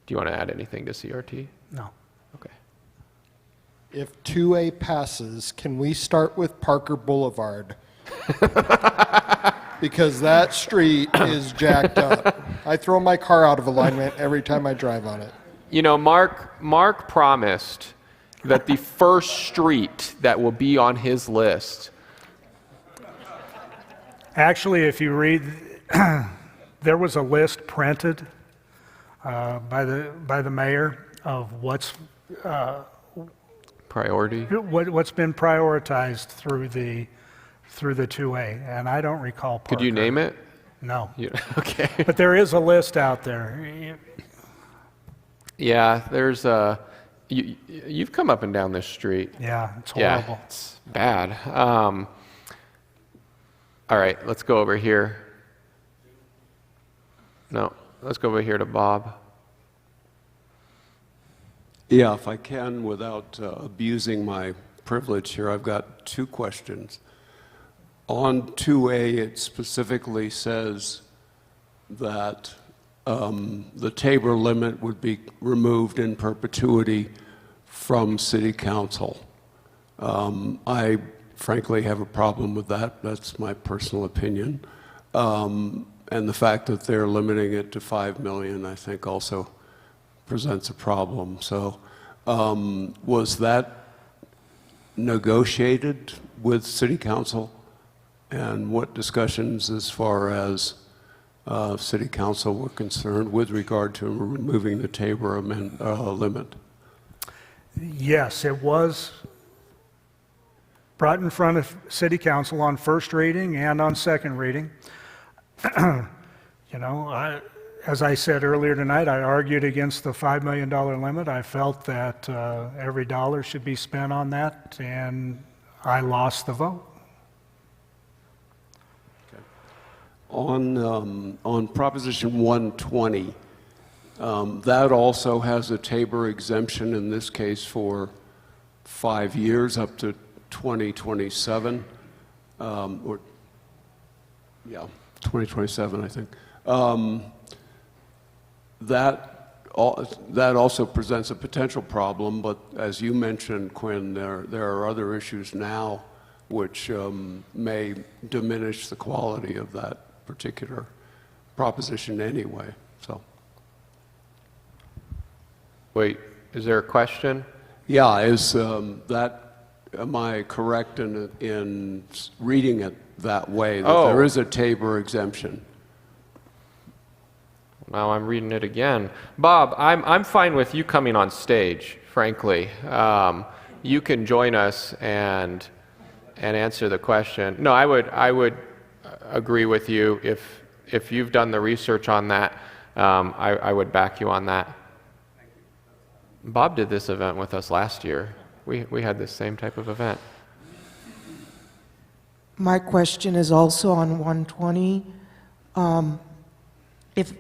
[SPEAKER 1] Do you want to add anything to CRT?
[SPEAKER 2] No.
[SPEAKER 1] Okay.
[SPEAKER 5] If 2A passes, can we start with Parker Boulevard? Because that street is jacked up. I throw my car out of alignment every time I drive on it.
[SPEAKER 1] You know, Mark promised that the first street that will be on his list.
[SPEAKER 2] Actually, if you read, there was a list printed by the mayor of what's
[SPEAKER 1] Priority?
[SPEAKER 2] what's been prioritized through the 2A, and I don't recall Parker.
[SPEAKER 1] Could you name it?
[SPEAKER 2] No.
[SPEAKER 1] Okay.
[SPEAKER 2] But there is a list out there.
[SPEAKER 1] Yeah, there's a... You've come up and down this street.
[SPEAKER 2] Yeah, it's horrible.
[SPEAKER 1] Yeah, it's bad. All right, let's go over here. No, let's go over here to Bob.
[SPEAKER 6] Yeah, if I can, without abusing my privilege here, I've got 2 questions. On 2A, it specifically says that the Tabor limit would be removed in perpetuity from City Council. I frankly have a problem with that. That's my personal opinion. And the fact that they're limiting it to 5 million, I think, also presents a problem. So was that negotiated with City Council? And what discussions as far as City Council were concerned with regard to removing the Tabor limit?
[SPEAKER 2] Yes, it was brought in front of City Council on first reading and on second reading. You know, as I said earlier tonight, I argued against the $5 million limit. I felt that every dollar should be spent on that, and I lost the vote.
[SPEAKER 6] Okay. On Proposition 120, that also has a Tabor exemption, in this case for 5 years, up to 2027, 2027, I think. That also presents a potential problem, but as you mentioned, Quinn, there are other issues now which may diminish the quality of that particular proposition anyway. So,
[SPEAKER 1] Wait, is there a question?
[SPEAKER 6] yeah, am I correct in reading it that way, that there is a Tabor exemption?
[SPEAKER 1] Now I'm reading it again. Bob, I'm fine with you coming on stage, frankly. You can join us and answer the question. No, I would agree with you. If you've done the research on that, I would back you on that. Bob did this event with us last year. We had this same type of event.
[SPEAKER 7] My question is also on 120. If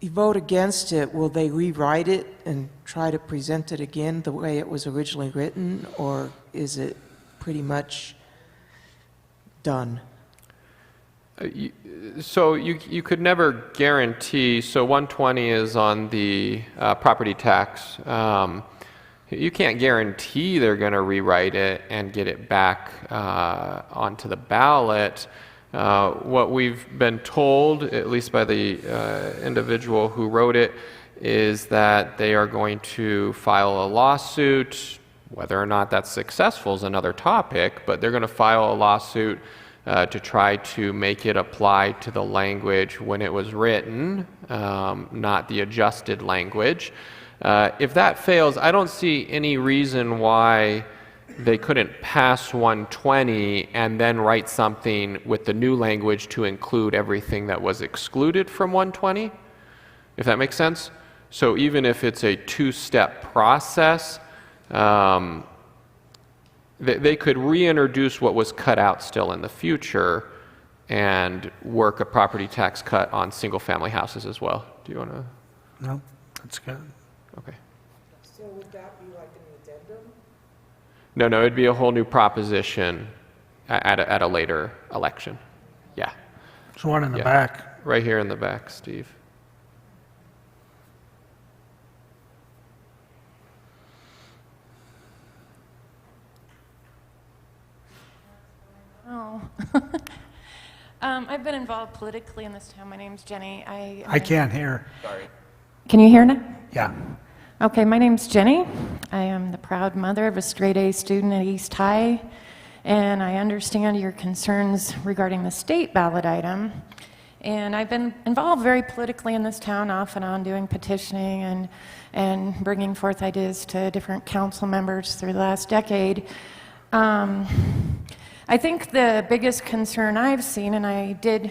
[SPEAKER 7] you vote against it, will they rewrite it and try to present it again the way it was originally written, or is it pretty much done?
[SPEAKER 1] So you could never guarantee, so 120 is on the property tax. You can't guarantee they're going to rewrite it and get it back onto the ballot. What we've been told, at least by the individual who wrote it, is that they are going to file a lawsuit. Whether or not that's successful is another topic, but they're going to file a lawsuit to try to make it apply to the language when it was written, not the adjusted language. If that fails, I don't see any reason why they couldn't pass 120 and then write something with the new language to include everything that was excluded from 120, if that makes sense. So even if it's a two-step process, they could reintroduce what was cut out still in the future and work a property tax cut on single-family houses as well. Do you want to?
[SPEAKER 2] No, that's good.
[SPEAKER 1] Okay.
[SPEAKER 7] So would that be like an addendum?
[SPEAKER 1] No, it'd be a whole new proposition at a later election. Yeah.
[SPEAKER 2] There's one in the back.
[SPEAKER 1] Right here in the back, Steve.
[SPEAKER 8] Oh. I've been involved politically in this town. My name's Jenny.
[SPEAKER 2] I can't hear.
[SPEAKER 1] Sorry.
[SPEAKER 8] Can you hear now?
[SPEAKER 2] Yeah.
[SPEAKER 8] Okay, my name's Jenny. I am the proud mother of a straight-A student at East High, and I understand your concerns regarding the state ballot item. And I've been involved very politically in this town, off and on, doing petitioning and bringing forth ideas to different council members through the last decade. I think the biggest concern I've seen, and I did,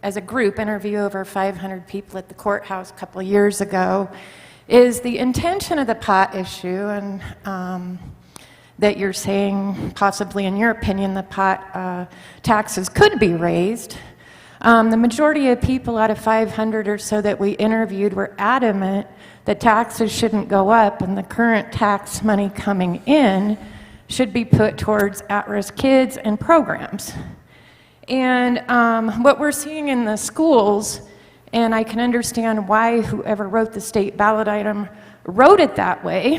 [SPEAKER 8] as a group, interview over 500 people at the courthouse a couple of years ago, is the intention of the pot issue, and that you're saying, possibly in your opinion, the pot taxes could be raised. The majority of people out of 500 or so that we interviewed were adamant that taxes shouldn't go up, and the current tax money coming in should be put towards at-risk kids and programs. And what we're seeing in the schools, and I can understand why whoever wrote the state ballot item wrote it that way,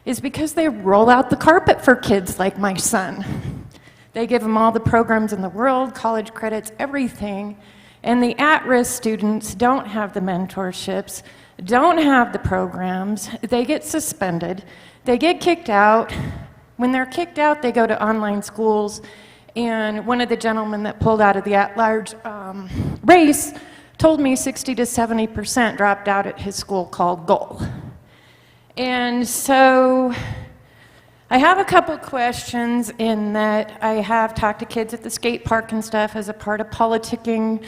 [SPEAKER 8] is because they roll out the carpet for kids like my son. They give them all the programs in the world, college credits, everything, and the at-risk students don't have the mentorships, don't have the programs, they get suspended, they get kicked out, When they're kicked out, they go to online schools, and one of the gentlemen that pulled out of the at-large race told me 60 to 70% dropped out at his school called Goal. And so I have a couple questions in that I have talked to kids at the skate park and stuff as a part of politicking,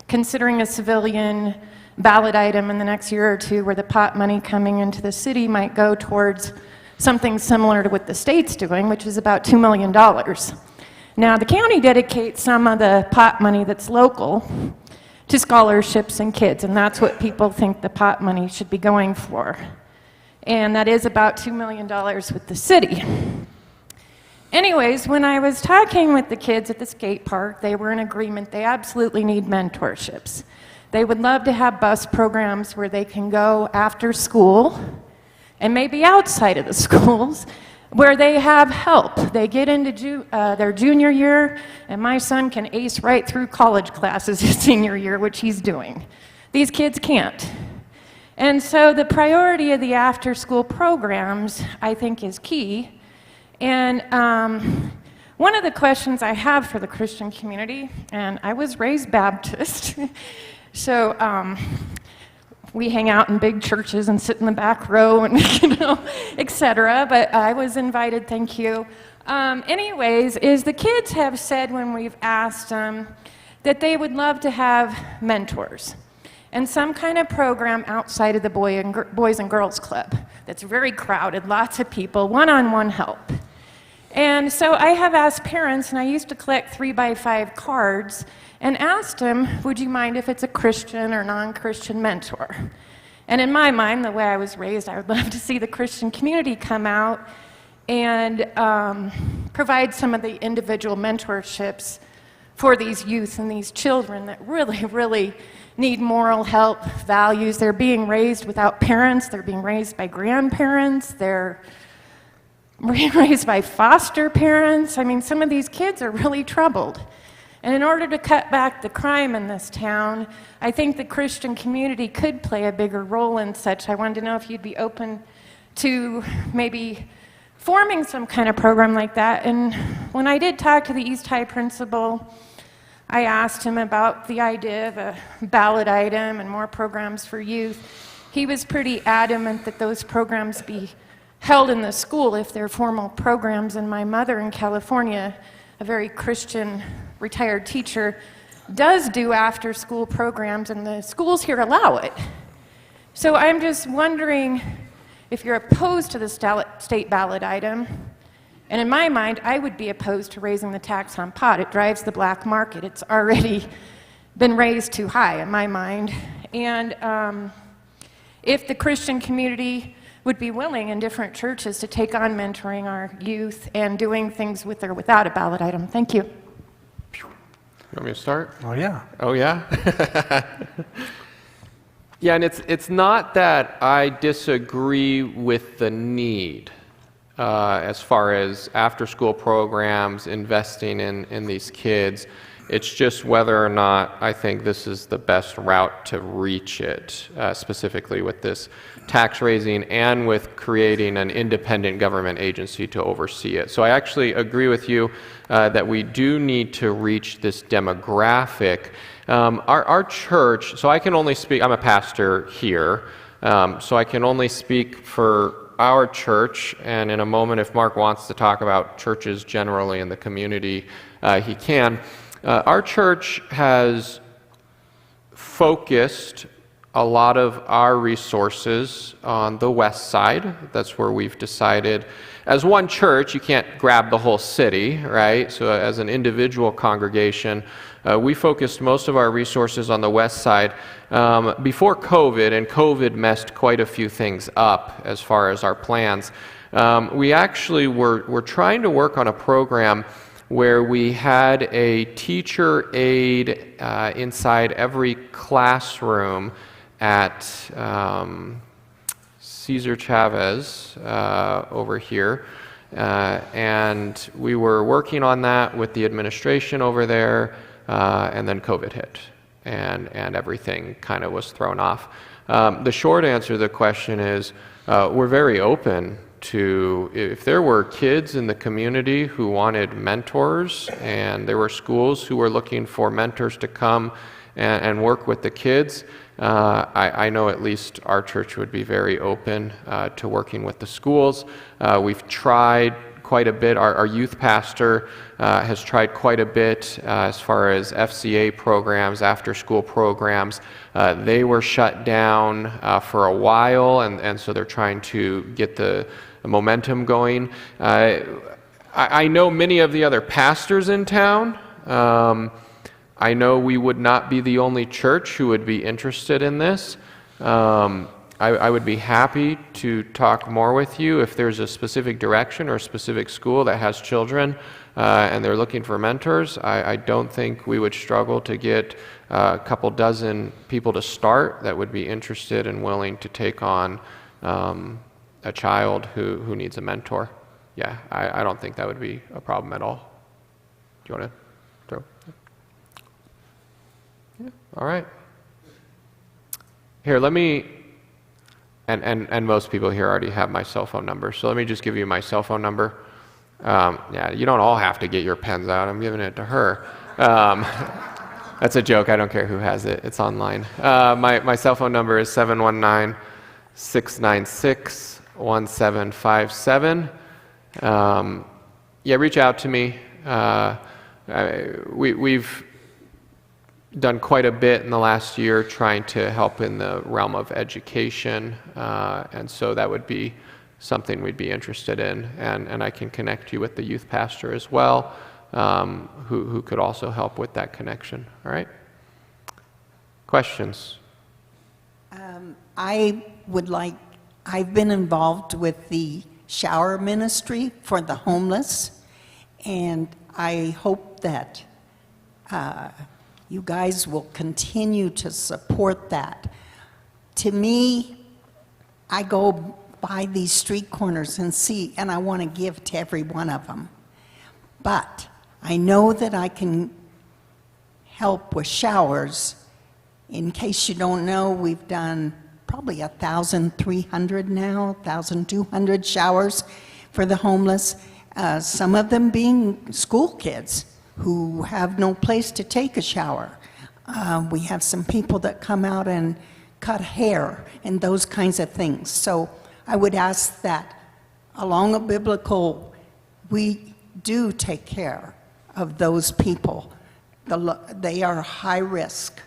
[SPEAKER 8] considering a civilian ballot item in the next year or two where the pot money coming into the city might go towards something similar to what the state's doing, which is about $2 million. Now, the county dedicates some of the pot money that's local to scholarships and kids, and that's what people think the pot money should be going for. And that is about $2 million with the city. Anyways, when I was talking with the kids at the skate park, they were in agreement they absolutely need mentorships. They would love to have bus programs where they can go after school and maybe outside of the schools where they have help. They get into their junior year, and my son can ace right through college classes his senior year, which he's doing. These kids can't. And so the priority of the after-school programs, I think, is key. And one of the questions I have for the Christian community, and I was raised Baptist, so we hang out in big churches and sit in the back row and, etc. But I was invited, thank you. Anyways, is the kids have said when we've asked them that they would love to have mentors and some kind of program outside of the Boys and Girls Club that's very crowded, lots of people, one-on-one help. And so I have asked parents, and I used to collect 3x5 cards, and asked them, would you mind if it's a Christian or non-Christian mentor? And in my mind, the way I was raised, I would love to see the Christian community come out and provide some of the individual mentorships for these youth and these children that really, really need moral help, values. They're being raised without parents. They're being raised by grandparents. They're being raised by foster parents. I mean, some of these kids are really troubled. And in order to cut back the crime in this town, I think the Christian community could play a bigger role in such. I wanted to know if you'd be open to maybe forming some kind of program like that. And when I did talk to the East High principal, I asked him about the idea of a ballot item and more programs for youth. He was pretty adamant that those programs be held in the school if they're formal programs. And my mother in California, a very Christian retired teacher, does do after-school programs, and the schools here allow it. So I'm just wondering if you're opposed to the state ballot item. And in my mind, I would be opposed to raising the tax on pot. It drives the black market. It's already been raised too high in my mind. And if the Christian community would be willing in different churches to take on mentoring our youth and doing things with or without a ballot item. Thank you.
[SPEAKER 1] You want me to start?
[SPEAKER 2] Oh, yeah.
[SPEAKER 1] Oh, yeah? Yeah, and it's not that I disagree with the need as far as after-school programs, investing in these kids. It's just whether or not I think this is the best route to reach it, specifically with this tax raising and with creating an independent government agency to oversee it. So I actually agree with you that we do need to reach this demographic. Our church, so I can only speak, I'm a pastor here, so I can only speak for our church, and in a moment if Mark wants to talk about churches generally in the community, he can. Our church has focused a lot of our resources on the west side. That's where we've decided. As one church, you can't grab the whole city, right? So as an individual congregation, we focused most of our resources on the west side before COVID, and COVID messed quite a few things up as far as our plans. We actually were trying to work on a program where we had a teacher aide inside every classroom at Cesar Chavez over here. And we were working on that with the administration over there, and then COVID hit, and everything kind of was thrown off. The short answer to the question is we're very open if there were kids in the community who wanted mentors, and there were schools who were looking for mentors to come and work with the kids, I know at least our church would be very open to working with the schools. We've tried quite a bit. Our youth pastor has tried quite a bit as far as FCA programs, after-school programs. They were shut down for a while, and so they're trying to get the momentum going. I know many of the other pastors in town. I know we would not be the only church who would be interested in this. I would be happy to talk more with you if there's a specific direction or a specific school that has children and they're looking for mentors. I don't think we would struggle to get a couple dozen people to start that would be interested and willing to take on a child who needs a mentor. Yeah, I don't think that would be a problem at all. Do you want to throw? Yeah, all right. Here, let me, and most people here already have my cell phone number, so let me just give you my cell phone number. Yeah, you don't all have to get your pens out. I'm giving it to her. That's a joke. I don't care who has it. It's online. My cell phone number is 719-696-1757. Yeah, reach out to me. We've done quite a bit in the last year trying to help in the realm of education, and so that would be something we'd be interested in, and I can connect you with the youth pastor as well, who could also help with that connection. All right? Questions?
[SPEAKER 9] I've been involved with the shower ministry for the homeless, and I hope that you guys will continue to support that. To me, I go by these street corners and see, and I want to give to every one of them. But I know that I can help with showers. In case you don't know, we've done probably 1,300 now, 1,200 showers for the homeless, some of them being school kids who have no place to take a shower. We have some people that come out and cut hair and those kinds of things. So I would ask that along a biblical, we do take care of those people. They are high risk,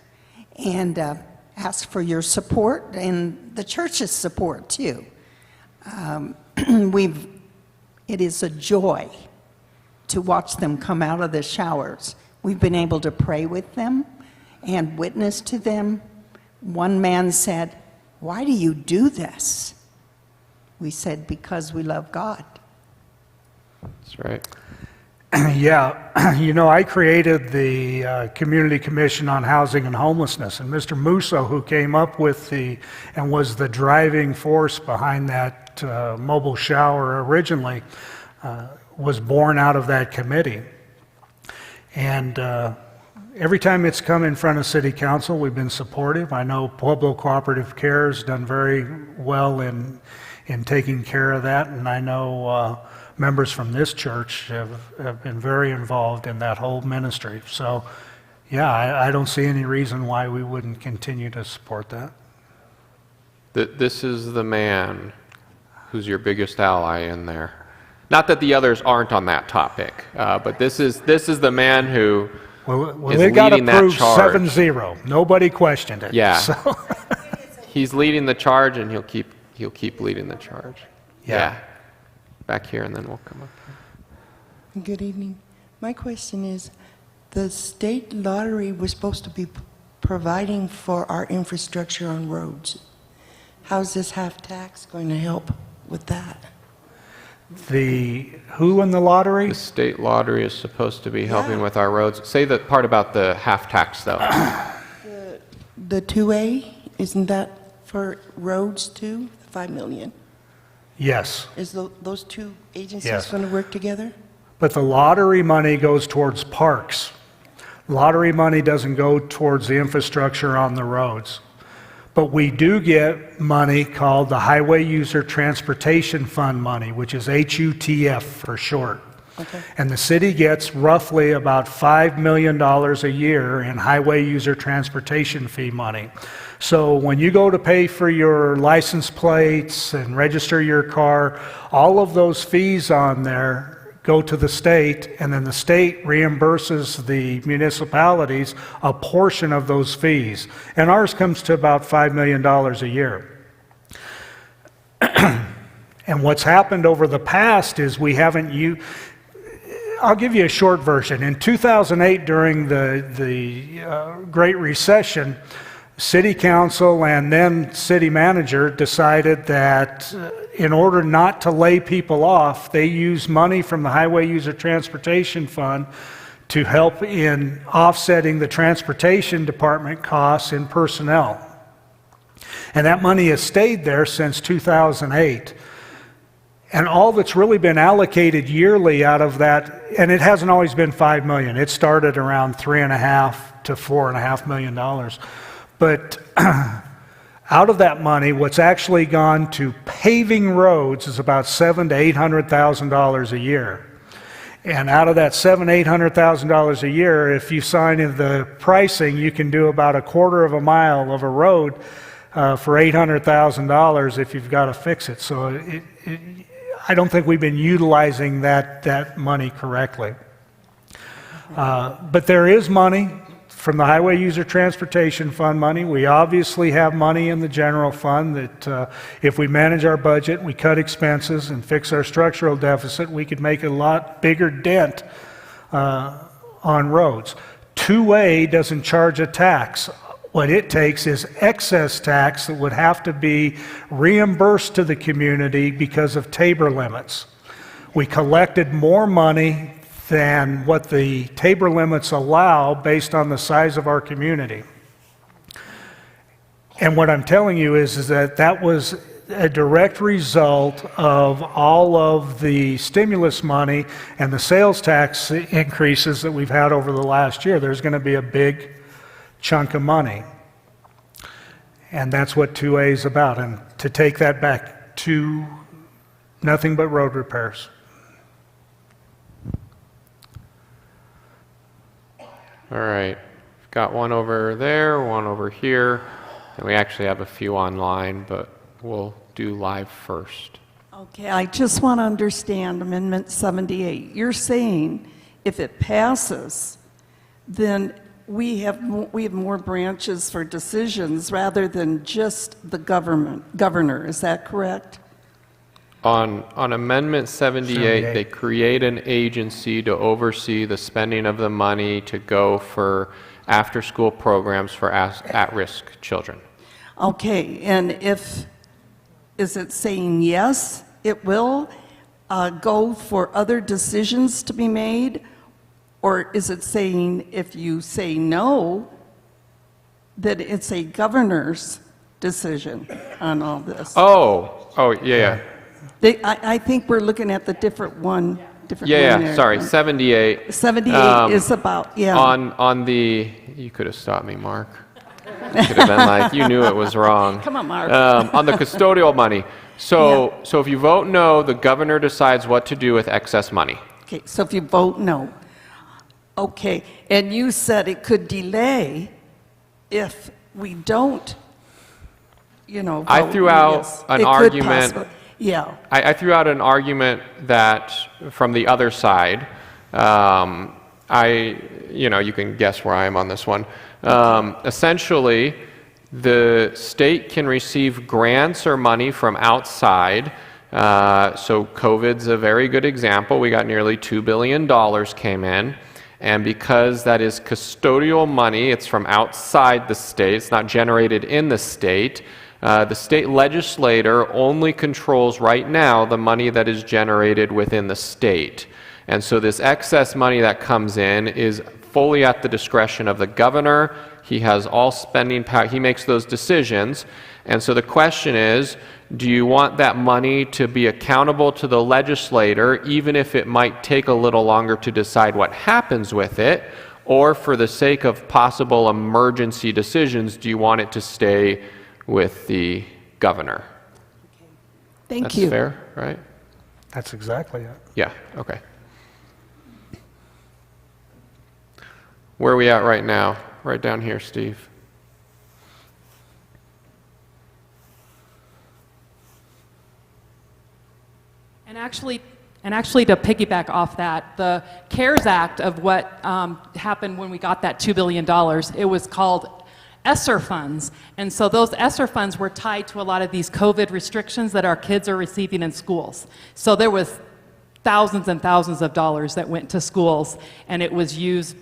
[SPEAKER 9] and ask for your support and the church's support too. It is a joy to watch them come out of the showers. We've been able to pray with them and witness to them. One man said, "Why do you do this?" We said, "Because we love God."
[SPEAKER 1] That's right.
[SPEAKER 2] Yeah, you know, I created the Community Commission on Housing and Homelessness, and Mr. Musso, who came up with and was the driving force behind that mobile shower originally, was born out of that committee. And every time it's come in front of City Council, we've been supportive. I know Pueblo Cooperative Care has done very well in taking care of that, and I know members from this church have been very involved in that whole ministry. So, yeah, I don't see any reason why we wouldn't continue to support that.
[SPEAKER 1] This is the man who's your biggest ally in there. Not that the others aren't on that topic, but this is the man who is
[SPEAKER 2] they got
[SPEAKER 1] leading that
[SPEAKER 2] approved
[SPEAKER 1] charge.
[SPEAKER 2] 7-0. Nobody questioned it.
[SPEAKER 1] Yeah.
[SPEAKER 2] So.
[SPEAKER 1] He's leading the charge, and he'll keep leading the charge.
[SPEAKER 2] Yeah.
[SPEAKER 1] Back here, and then we'll come up.
[SPEAKER 10] Good evening. My question is, the state lottery was supposed to be providing for our infrastructure on roads. How's this half tax going to help with that?
[SPEAKER 2] Who in the lottery?
[SPEAKER 1] The state lottery is supposed to be helping with our roads. Say the part about the half tax, though.
[SPEAKER 10] The 2A, isn't that for roads too? The 5 million.
[SPEAKER 2] Yes.
[SPEAKER 10] Is those two agencies
[SPEAKER 2] Yes.
[SPEAKER 10] going to work together?
[SPEAKER 2] But the lottery money goes towards parks. Lottery money doesn't go towards the infrastructure on the roads. But we do get money called the Highway User Transportation Fund money, which is HUTF for short.
[SPEAKER 10] Okay.
[SPEAKER 2] And the city gets roughly about $5 million a year in highway user transportation fee money. So when you go to pay for your license plates and register your car, all of those fees on there go to the state, and then the state reimburses the municipalities a portion of those fees. And ours comes to about $5 million a year. And what's happened over the past is we haven't used... I'll give you a short version. In 2008, during the Great Recession, City Council and then City Manager decided that in order not to lay people off, they used money from the Highway User Transportation Fund to help in offsetting the transportation department costs in personnel. And that money has stayed there since 2008. And all that's really been allocated yearly out of that, and it hasn't always been $5 million. It started around $3.5 to $4.5 million. But out of that money, what's actually gone to paving roads is about $700,000 to $800,000 a year. And out of that $700,000 to $800,000 a year, if you sign in the pricing, you can do about a quarter of a mile of a road for $800,000 if you've got to fix it. So I don't think we've been utilizing that money correctly. But there is money from the Highway User Transportation Fund money. We obviously have money in the general fund that if we manage our budget, we cut expenses and fix our structural deficit, we could make a lot bigger dent on roads. 2A doesn't charge a tax. What it takes is excess tax that would have to be reimbursed to the community because of Tabor limits. We collected more money than what the Tabor limits allow based on the size of our community. And what I'm telling you is that that was a direct result of all of the stimulus money and the sales tax increases that we've had over the last year. There's going to be a big chunk of money. And that's what 2A is about. And to take that back to nothing but road repairs.
[SPEAKER 1] All right, we've got one over there, one over here, and we actually have a few online, but we'll do live first.
[SPEAKER 11] Okay, I just want to understand Amendment 78. You're saying if it passes, then we have more branches for decisions rather than just the governor. Is that correct?
[SPEAKER 1] On Amendment 78, they create an agency to oversee the spending of the money to go for after-school programs for at-risk children.
[SPEAKER 11] Okay, and is it saying yes, it will go for other decisions to be made? Or is it saying if you say no, that it's a governor's decision on all this?
[SPEAKER 1] Oh, yeah.
[SPEAKER 11] I think we're looking at the different one.
[SPEAKER 1] Sorry, 78.
[SPEAKER 11] 78 is about,
[SPEAKER 1] On the, you could have stopped me, Mark. Could have been like, you knew it was wrong.
[SPEAKER 11] Come on, Mark.
[SPEAKER 1] On the custodial money. So if you vote no, the governor decides what to do with excess money.
[SPEAKER 11] Okay, so if you vote no. Okay, and you said it could delay if we don't, vote
[SPEAKER 1] I threw out
[SPEAKER 11] yes.
[SPEAKER 1] an
[SPEAKER 11] It could
[SPEAKER 1] argument.
[SPEAKER 11] possibly- Yeah.
[SPEAKER 1] I threw out an argument that from the other side, you can guess where I am on this one. Essentially, the state can receive grants or money from outside. So COVID's a very good example. We got nearly $2 billion came in. And because that is custodial money, it's from outside the state, it's not generated in the state legislator only controls right now the money that is generated within the state. And so this excess money that comes in is fully at the discretion of the governor. He has all spending power. He makes those decisions. And so the question is, do you want that money to be accountable to the legislator, even if it might take a little longer to decide what happens with it? Or for the sake of possible emergency decisions, do you want it to stay with the governor.
[SPEAKER 11] Thank
[SPEAKER 1] That's
[SPEAKER 11] you.
[SPEAKER 1] fair, right?
[SPEAKER 2] That's exactly it.
[SPEAKER 1] Yeah, okay. Where are we at right now? Right down here, Steve.
[SPEAKER 12] And actually, to piggyback off that, the CARES Act of what happened when we got that $2 billion, it was called ESSER funds. And so those ESSER funds were tied to a lot of these COVID restrictions that our kids are receiving in schools. So there was thousands and thousands of dollars that went to schools, and it was used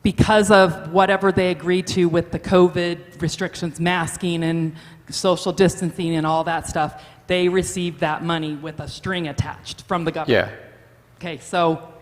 [SPEAKER 12] because of whatever they agreed to with the COVID restrictions, masking and social distancing and all that stuff. They received that money with a string attached from the government.
[SPEAKER 1] Yeah.
[SPEAKER 12] Okay, so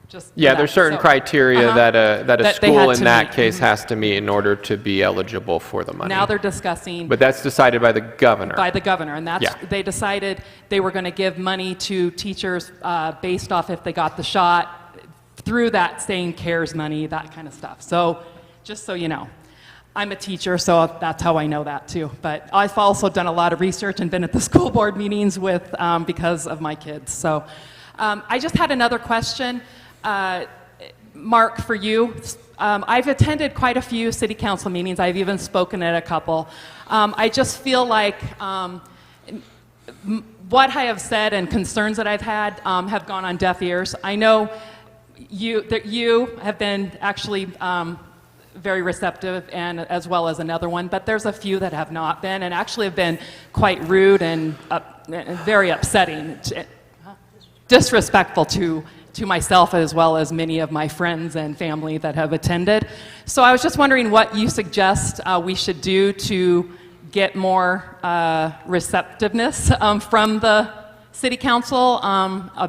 [SPEAKER 12] just
[SPEAKER 1] Yeah, there's certain criteria that a
[SPEAKER 12] That they
[SPEAKER 1] school
[SPEAKER 12] had
[SPEAKER 1] in
[SPEAKER 12] to
[SPEAKER 1] that
[SPEAKER 12] meet.
[SPEAKER 1] case has to meet in order to be eligible for the money.
[SPEAKER 12] Now they're discussing
[SPEAKER 1] But that's decided by the governor.
[SPEAKER 12] by the governor, and that's
[SPEAKER 1] Yeah.
[SPEAKER 12] they decided they were going to give money to teachers based off if they got the shot through that same CARES money, that kind of stuff. So just so you know. I'm a teacher, so that's how I know that too. But I've also done a lot of research and been at the school board meetings with because of my kids. So I just had another question, Mark, for you. I've attended quite a few city council meetings. I've even spoken at a couple. I just feel like what I have said and concerns that I've had have gone on deaf ears. I know you have been actually very receptive, and as well as another one, but there's a few that have not been, and actually have been quite rude and very upsetting, disrespectful to myself as well as many of my friends and family that have attended. So I was just wondering what you suggest we should do to get more receptiveness from the city council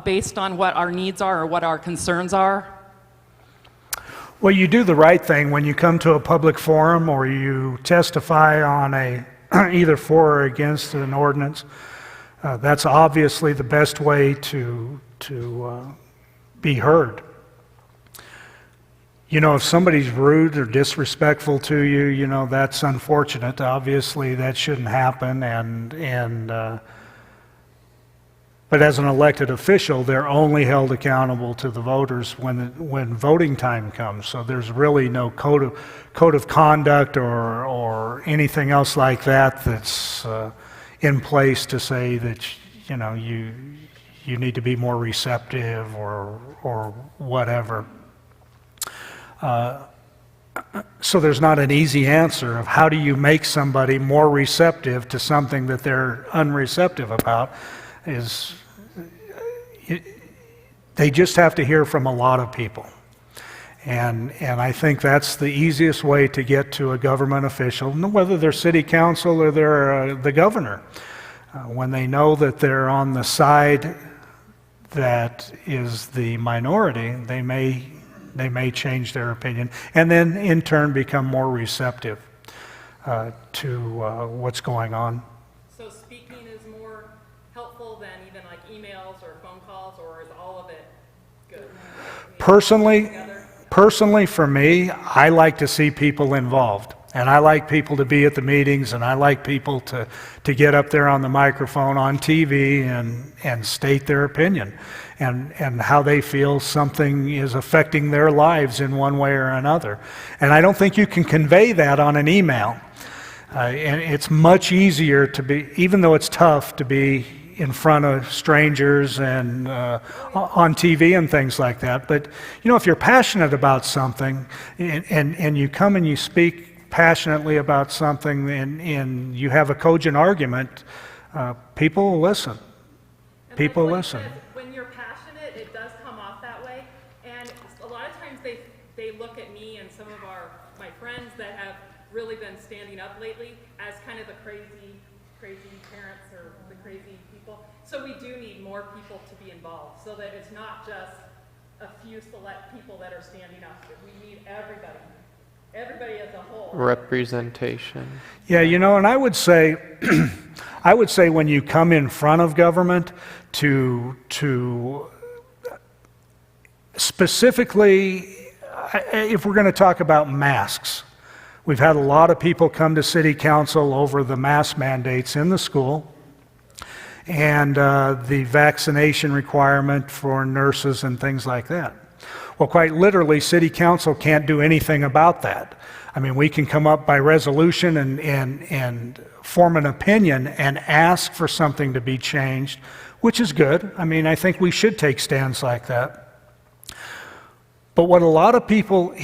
[SPEAKER 12] based on what our needs are or what our concerns are.
[SPEAKER 2] Well, you do the right thing when you come to a public forum or you testify on either for or against an ordinance. That's obviously the best way to be heard. You know, if somebody's rude or disrespectful to you, you know, that's unfortunate. Obviously, that shouldn't happen, but as an elected official, they're only held accountable to the voters when voting time comes. So there's really no code of conduct or anything else like that that's in place to say that, you know, you need to be more receptive or whatever. So there's not an easy answer of how do you make somebody more receptive to something that they're unreceptive about. They just have to hear from a lot of people. And I think that's the easiest way to get to a government official, whether they're city council or they're the governor. When they know that they're on the side that is the minority, they may change their opinion and then in turn become more receptive to what's going on.
[SPEAKER 12] So speaking is more helpful than even like emails or phone calls, or is all of it good?
[SPEAKER 2] Personally, for me, I like to see people involved. And I like people to be at the meetings, and I like people to get up there on the microphone on TV and state their opinion and how they feel something is affecting their lives in one way or another. And I don't think you can convey that on an email. And it's much easier to be, even though it's tough to be in front of strangers and on TV and things like that. But, you know, if you're passionate about something and you come and you speak passionately about something and you have a cogent argument, people will listen. People listen.
[SPEAKER 12] When you're passionate, it does come off that way. And a lot of times they look at me and some of my friends that have really been standing up lately as kind of the crazy parents or the crazy people. So we do need more people to be involved so that it's not just a few select people that are standing up. We need everybody as a whole.
[SPEAKER 1] Representation.
[SPEAKER 2] Yeah, you know, and I would say when you come in front of government to specifically, if we're going to talk about masks, We've had a lot of people come to city council over the mask mandates in the school and the vaccination requirement for nurses and things like that. Well, quite literally, city council can't do anything about that. I mean, we can come up by resolution and form an opinion and ask for something to be changed, which is good. I mean, I think we should take stands like that. But what a lot of people,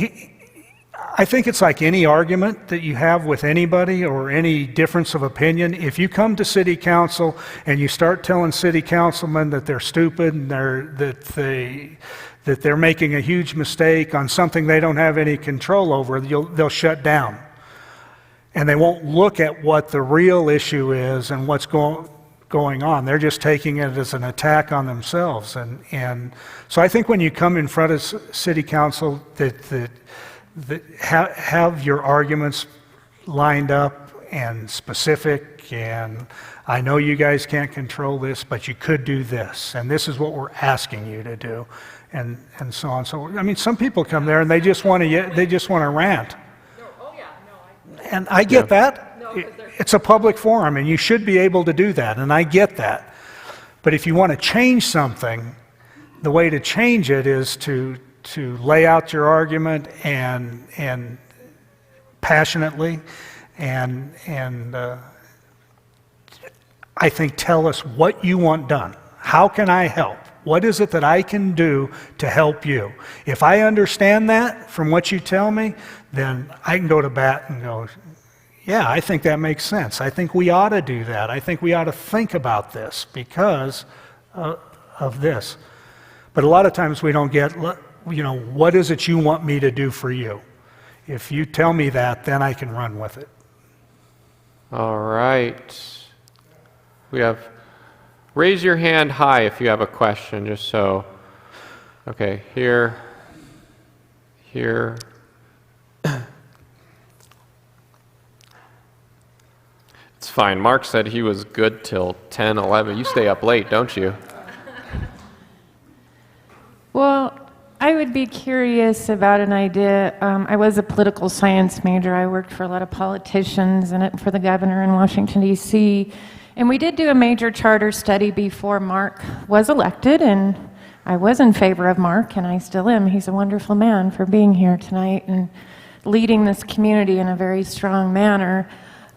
[SPEAKER 2] I think it's like any argument that you have with anybody or any difference of opinion. If you come to city council and you start telling city councilmen that they're stupid and that they're making a huge mistake on something they don't have any control over, they'll shut down. And they won't look at what the real issue is and what's going on. They're just taking it as an attack on themselves. And so I think when you come in front of city council, that have your arguments lined up and specific, and I know you guys can't control this, but you could do this, and this is what we're asking you to do, and so on. So I mean, some people come there and they just want to rant. And I get that. It's a public forum, and you should be able to do that, and I get that. But if you want to change something, the way to change it is to lay out your argument and passionately and I think tell us what you want done. How can I help? What is it that I can do to help you? If I understand that from what you tell me, then I can go to bat and go, yeah, I think that makes sense. I think we ought to do that. I think we ought to think about this because of this. But a lot of times we don't get, what is it you want me to do for you? If you tell me that, then I can run with it.
[SPEAKER 1] All right. We have, raise your hand high if you have a question, just so. Okay, here. It's fine. Mark said he was good till 10, 11. You stay up late, don't you?
[SPEAKER 8] Well, I would be curious about an idea. I was a political science major. I worked for a lot of politicians and for the governor in Washington, D.C. And we did do a major charter study before Mark was elected, and I was in favor of Mark, and I still am. He's a wonderful man for being here tonight and leading this community in a very strong manner.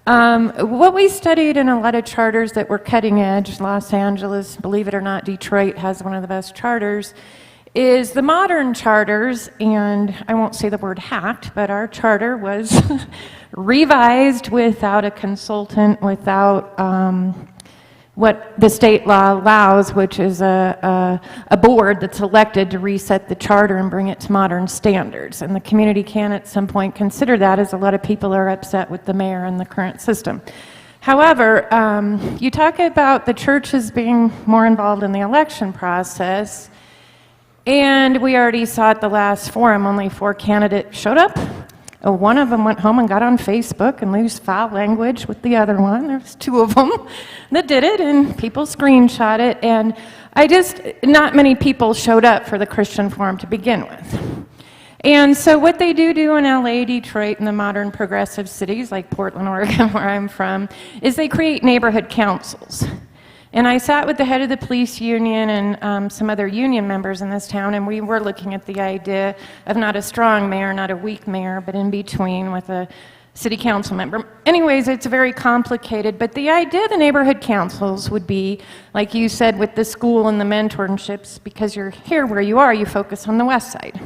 [SPEAKER 8] What we studied in a lot of charters that were cutting edge, Los Angeles, believe it or not, Detroit has one of the best charters, is the modern charters, and I won't say the word hacked, but our charter was revised without a consultant, without what the state law allows, which is a board that's elected to reset the charter and bring it to modern standards. And the community can at some point consider that, as a lot of people are upset with the mayor and the current system. However, you talk about the churches being more involved in the election process, and we already saw at the last forum, only 4 candidates showed up. One of them went home and got on Facebook and used foul language with the other one. There's 2 of them that did it, and people screenshot it. And not many people showed up for the Christian Forum to begin with. And so what they do in LA, Detroit, and the modern progressive cities like Portland, Oregon, where I'm from, is they create neighborhood councils. And I sat with the head of the police union and some other union members in this town, and we were looking at the idea of not a strong mayor, not a weak mayor, but in between with a city council member. Anyways, it's very complicated, but the idea of the neighborhood councils would be, like you said, with the school and the mentorships, because you're here where you are, you focus on the west side.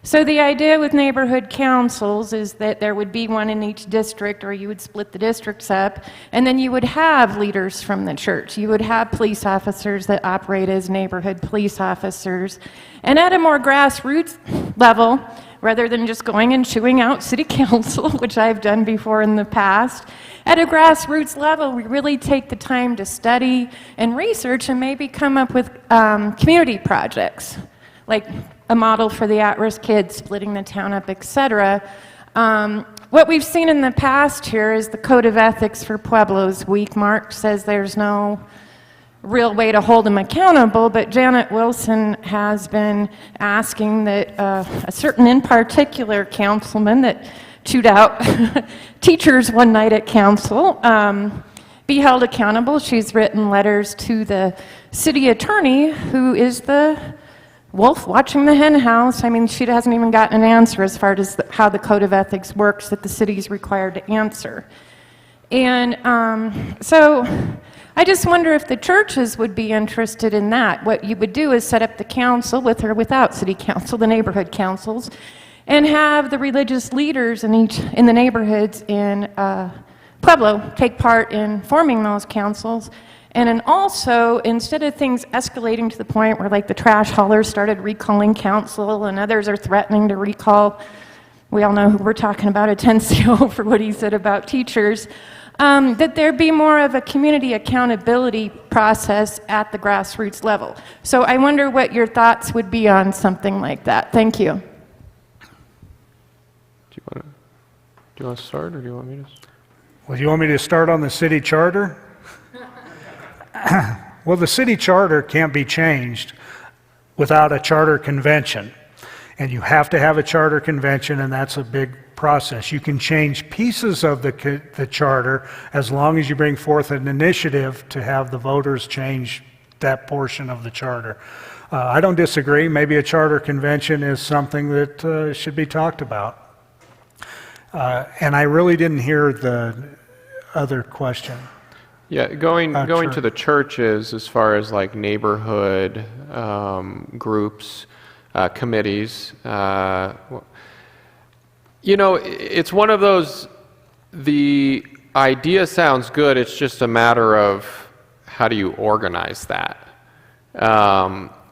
[SPEAKER 8] So the idea with neighborhood councils is that there would be one in each district, or you would split the districts up, and then you would have leaders from the church. You would have police officers that operate as neighborhood police officers. And at a more grassroots level, rather than just going and chewing out city council, which I've done before in the past, at a grassroots level, we really take the time to study and research and maybe come up with community projects, like a model for the at-risk kids, splitting the town up, etc. What we've seen in the past here is the Code of Ethics for Pueblo's weak. Mark says there's no real way to hold them accountable, but Janet Wilson has been asking that a certain in particular councilman that chewed out teachers one night at council, be held accountable. She's written letters to the city attorney, who is the wolf watching the hen house. I mean, she hasn't even gotten an answer as far as how the code of ethics works that the city is required to answer. And so I just wonder if the churches would be interested in that. What you would do is set up the council, with or without city council, the neighborhood councils, and have the religious leaders in the neighborhoods in Pueblo take part in forming those councils. And then also, instead of things escalating to the point where like the trash haulers started recalling council and others are threatening to recall, we all know who we're talking about, Atencio, for what he said about teachers, that there be more of a community accountability process at the grassroots level. So I wonder what your thoughts would be on something like that. Thank you.
[SPEAKER 1] Do you want to start, or do you want me to?
[SPEAKER 2] Well, you want me to start on the city charter? Well, the city charter can't be changed without a charter convention. And you have to have a charter convention, and that's a big process. You can change pieces of the charter as long as you bring forth an initiative to have the voters change that portion of the charter. I don't disagree. Maybe a charter convention is something that should be talked about. And I really didn't hear the other question.
[SPEAKER 1] Yeah, going
[SPEAKER 2] sure.
[SPEAKER 1] to the churches as far as like neighborhood groups, committees. You know, it's one of those, the idea sounds good, it's just a matter of how do you organize that.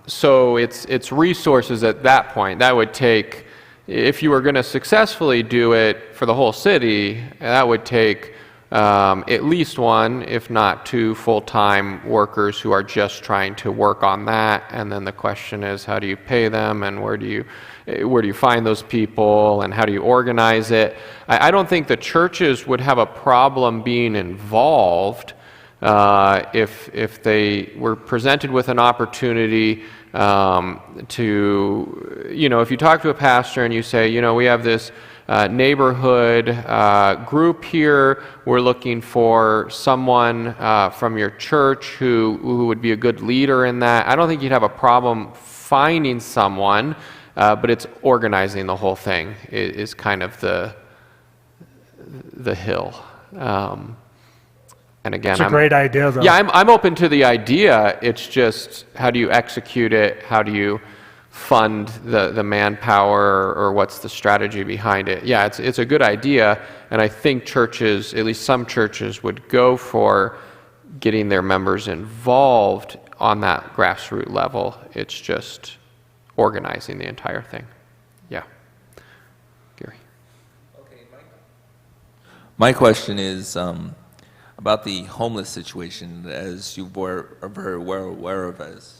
[SPEAKER 1] So it's resources at that point. That would take, if you were going to successfully do it for the whole city, that would take at least one, if not two, full-time workers who are just trying to work on that. And then the question is, how do you pay them, and where do you find those people, and how do you organize it? I don't think the churches would have a problem being involved if they were presented with an opportunity to, you know, if you talk to a pastor and you say, you know, we have this neighborhood group here, we're looking for someone from your church who would be a good leader in that. I don't think you'd have a problem finding someone, but it's organizing the whole thing is kind of the hill. And again,
[SPEAKER 2] It's a great idea, though.
[SPEAKER 1] Yeah, I'm open to the idea. It's just, how do you execute it? How do you fund the manpower, or what's the strategy behind it? Yeah, it's a good idea, and I think churches, at least some churches, would go for getting their members involved on that grassroots level. It's just organizing the entire thing. Yeah. Gary.
[SPEAKER 4] Okay, my question is about the homeless situation, as you are very well aware of. As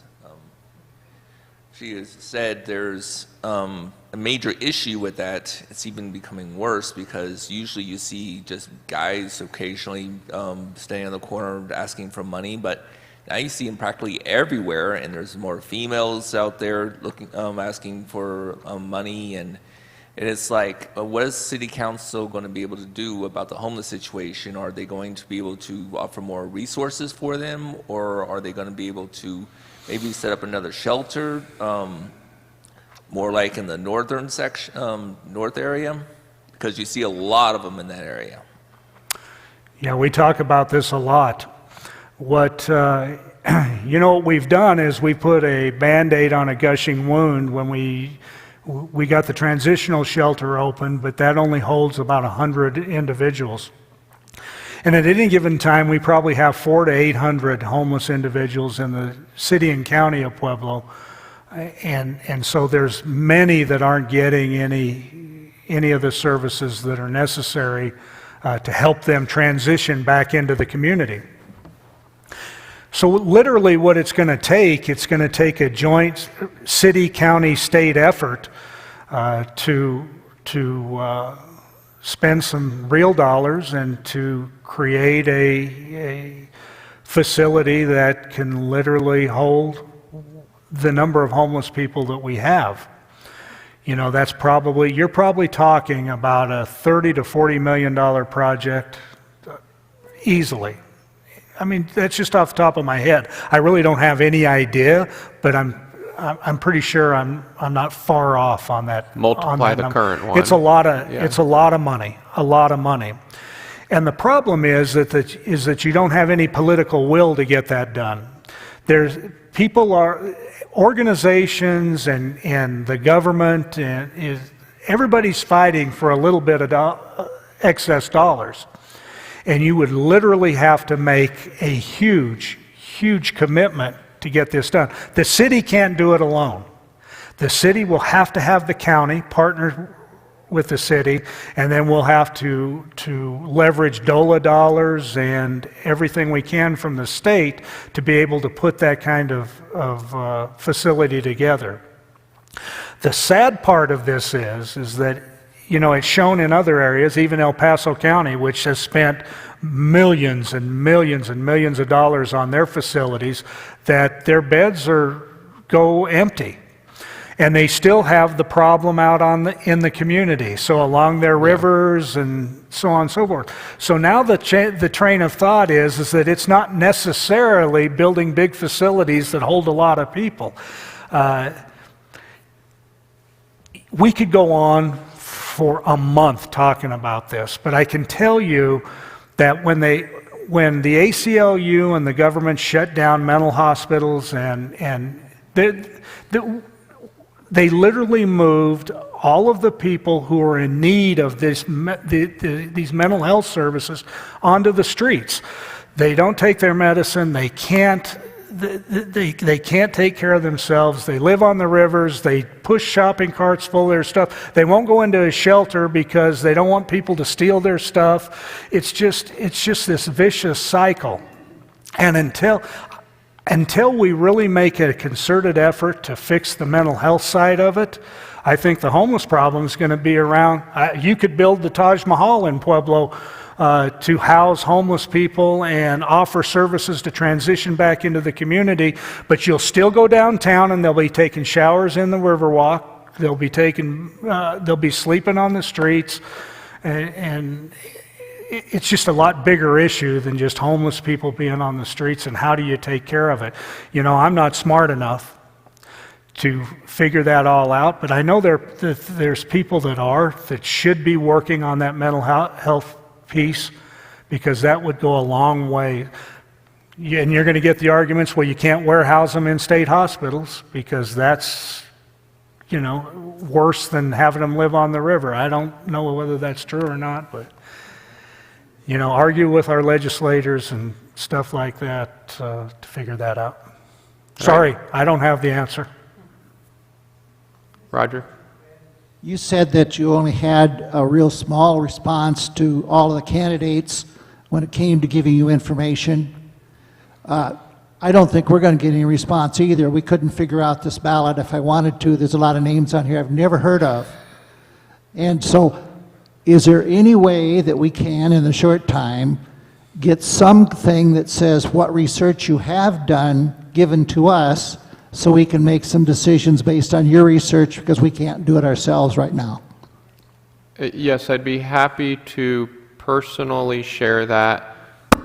[SPEAKER 4] she has said, there's a major issue with that. It's even becoming worse, because usually you see just guys occasionally standing on the corner asking for money, but now you see them practically everywhere, and there's more females out there looking, asking for money, and it's like, what is city council going to be able to do about the homeless situation? Are they going to be able to offer more resources for them, or are they going to be able to maybe set up another shelter, more like in the northern section, north area? Because you see a lot of them in that area.
[SPEAKER 2] Yeah, we talk about this a lot. What what we've done is we put a Band-Aid on a gushing wound when we got the transitional shelter open, but that only holds about 100 individuals. And at any given time, we probably have 400 to 800 homeless individuals in the city and county of Pueblo. And so there's many that aren't getting any of the services that are necessary to help them transition back into the community. So literally what it's going to take a joint city, county, state effort to spend some real dollars and to create a facility that can literally hold the number of homeless people that we have. You know, you're probably talking about a $30 to $40 million project easily. I mean, that's just off the top of my head. I really don't have any idea, but I'm pretty sure I'm not far off on that.
[SPEAKER 1] Multiply the current one.
[SPEAKER 2] It's a lot of money, a lot of money. And the problem is that you don't have any political will to get that done. Organizations and the government everybody's fighting for a little bit of excess dollars. And you would literally have to make a huge, huge commitment to get this done. The city can't do it alone. The city will have to have the county partner with the city, and then we'll have to leverage DOLA dollars and everything we can from the state to be able to put that kind of facility together. The sad part of this is that, you know, it's shown in other areas, even El Paso County, which has spent millions and millions and millions of dollars on their facilities, that their beds go empty. And they still have the problem out in the community, so along their rivers and so on and so forth. So now the train of thought is that it's not necessarily building big facilities that hold a lot of people. We could go on for a month talking about this, but I can tell you that when the ACLU and the government shut down mental hospitals and they literally moved all of the people who are in need of these mental health services onto the streets. They don't take their medicine. They can't take care of themselves. They live on the rivers. They push shopping carts full of their stuff. They won't go into a shelter because they don't want people to steal their stuff. It's just this vicious cycle. And until we really make a concerted effort to fix the mental health side of it, I think the homeless problem is going to be around. You could build the Taj Mahal in Pueblo to house homeless people and offer services to transition back into the community, but you'll still go downtown and they'll be taking showers in the Riverwalk. They'll be sleeping on the streets, and it's just a lot bigger issue than just homeless people being on the streets and how do you take care of it. You know, I'm not smart enough to figure that all out, but I know there's people that should be working on that mental health piece, because that would go a long way. And you're going to get the arguments, well, you can't warehouse them in state hospitals because that's, you know, worse than having them live on the river. I don't know whether that's true or not, but you know, argue with our legislators and stuff like that to figure that out. Sorry, I don't have the answer.
[SPEAKER 1] Roger?
[SPEAKER 13] You said that you only had a real small response to all of the candidates when it came to giving you information. I don't think we're going to get any response either. We couldn't figure out this ballot if I wanted to. There's a lot of names on here I've never heard of. And so, is there any way that we can, in the short time, get something that says what research you have done given to us so we can make some decisions based on your research, because we can't do it ourselves right now?
[SPEAKER 1] Yes, I'd be happy to personally share that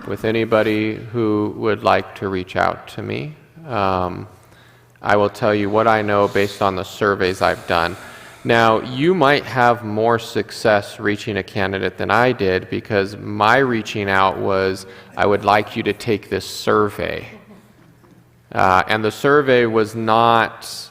[SPEAKER 1] with anybody who would like to reach out to me. I will tell you what I know based on the surveys I've done. Now, you might have more success reaching a candidate than I did, because my reaching out was, I would like you to take this survey. And the survey was not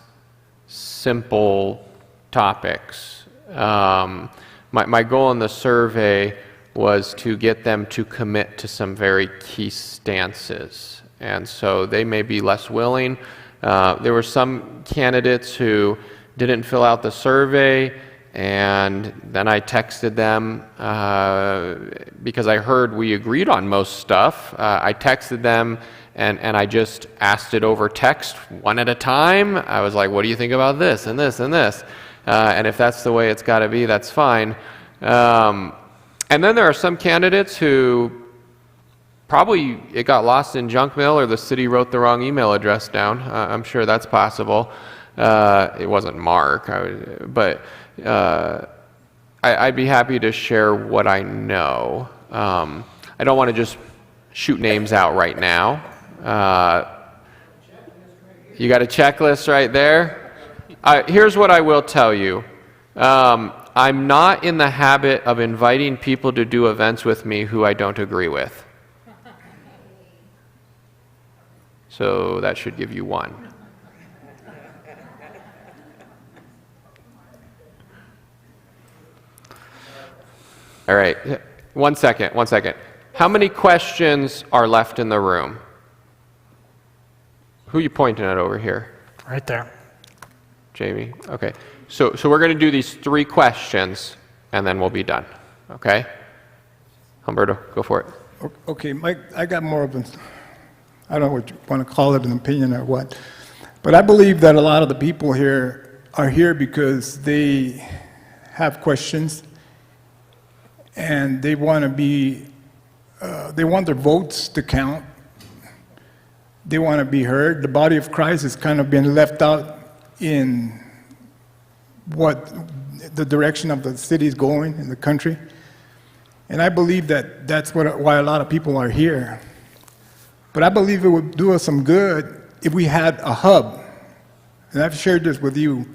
[SPEAKER 1] simple topics. My goal in the survey was to get them to commit to some very key stances. And so they may be less willing. There were some candidates who didn't fill out the survey, and then I texted them because I heard we agreed on most stuff. I texted them and I just asked it over text one at a time. I was like, what do you think about this and this and this? And if that's the way it's got to be, that's fine. And then there are some candidates who probably it got lost in junk mail, or the city wrote the wrong email address down. I'm sure that's possible. It wasn't Mark, but I'd be happy to share what I know. I don't want to just shoot names out right now. You got a checklist right there? Here's what I will tell you. I'm not in the habit of inviting people to do events with me who I don't agree with. So that should give you one. All right, 1 second, 1 second. How many questions are left in the room? Who are you pointing at over here?
[SPEAKER 2] Right there.
[SPEAKER 1] Jamie? Okay. So we're going to do these 3 questions, and then we'll be done. Okay? Humberto, go for it.
[SPEAKER 14] Okay, Mike, I got more of an, I don't know what you want to call it, an opinion or what, but I believe that a lot of the people here are here because they have questions and they want to be, they want their votes to count. They want to be heard. The body of Christ has kind of been left out in what the direction of the city is going in the country. And I believe that that's why a lot of people are here. But I believe it would do us some good if we had a hub. And I've shared this with you.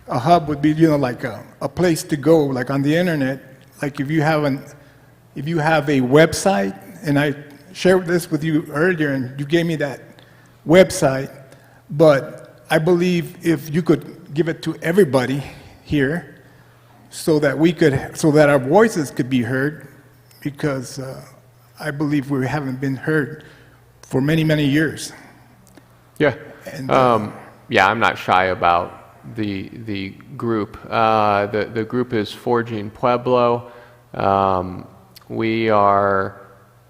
[SPEAKER 14] A hub would be, you know, like a place to go, like on the internet. Like if you have a website, and I shared this with you earlier, and you gave me that website, but I believe if you could give it to everybody here, so that our voices could be heard, because I believe we haven't been heard for many, many years.
[SPEAKER 1] Yeah.
[SPEAKER 14] And,
[SPEAKER 1] yeah, I'm not shy about the group. The group is Forging Pueblo. We are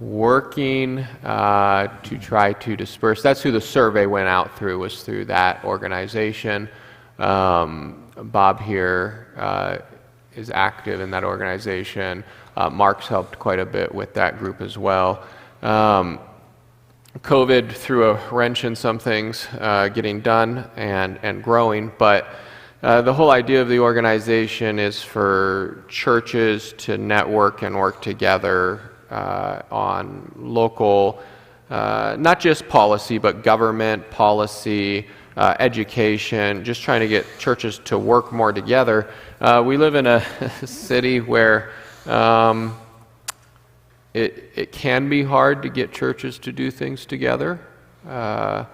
[SPEAKER 1] working to try to disperse. That's who the survey went out through, was through that organization. Bob here is active in that organization. Mark's helped quite a bit with that group as well. COVID threw a wrench in some things getting done and growing, but the whole idea of the organization is for churches to network and work together on local, not just policy, but government policy, education, just trying to get churches to work more together. We live in a city where it can be hard to get churches to do things together. I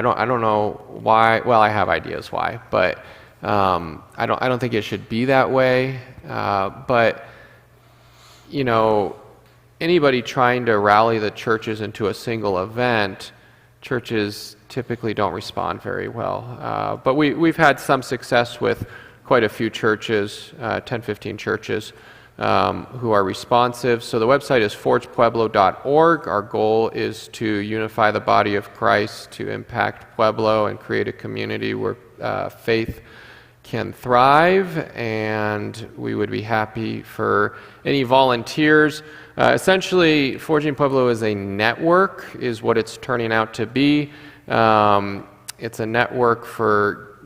[SPEAKER 1] don't know why. Well, I have ideas why, but I don't think it should be that way. But you know, anybody trying to rally the churches into a single event, churches typically don't respond very well. But we've had some success with quite a few churches, 10, 15 churches, who are responsive. So the website is forgepueblo.org. Our goal is to unify the body of Christ, to impact Pueblo and create a community where faith can thrive, and we would be happy for any volunteers. Essentially, Forging Pueblo is a network, is what it's turning out to be. It's a network for,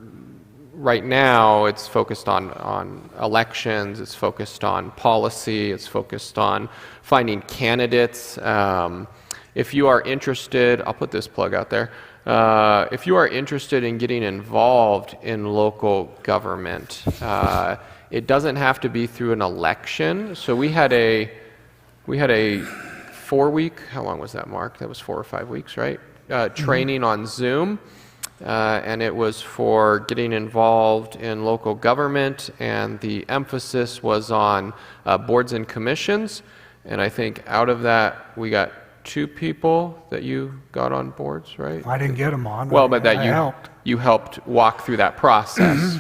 [SPEAKER 1] right now, it's focused on elections, it's focused on policy, it's focused on finding candidates. If you are interested, I'll put this plug out there. If you are interested in getting involved in local government, it doesn't have to be through an election. So we had a 4-week, how long was that, Mark? That was 4 or 5 weeks, right? Training on Zoom. And it was for getting involved in local government, and the emphasis was on boards and commissions. And I think out of that, we got 2 people that you got on boards, right?
[SPEAKER 2] I didn't get them on.
[SPEAKER 1] Well, but that
[SPEAKER 2] helped.
[SPEAKER 1] You helped walk through that process.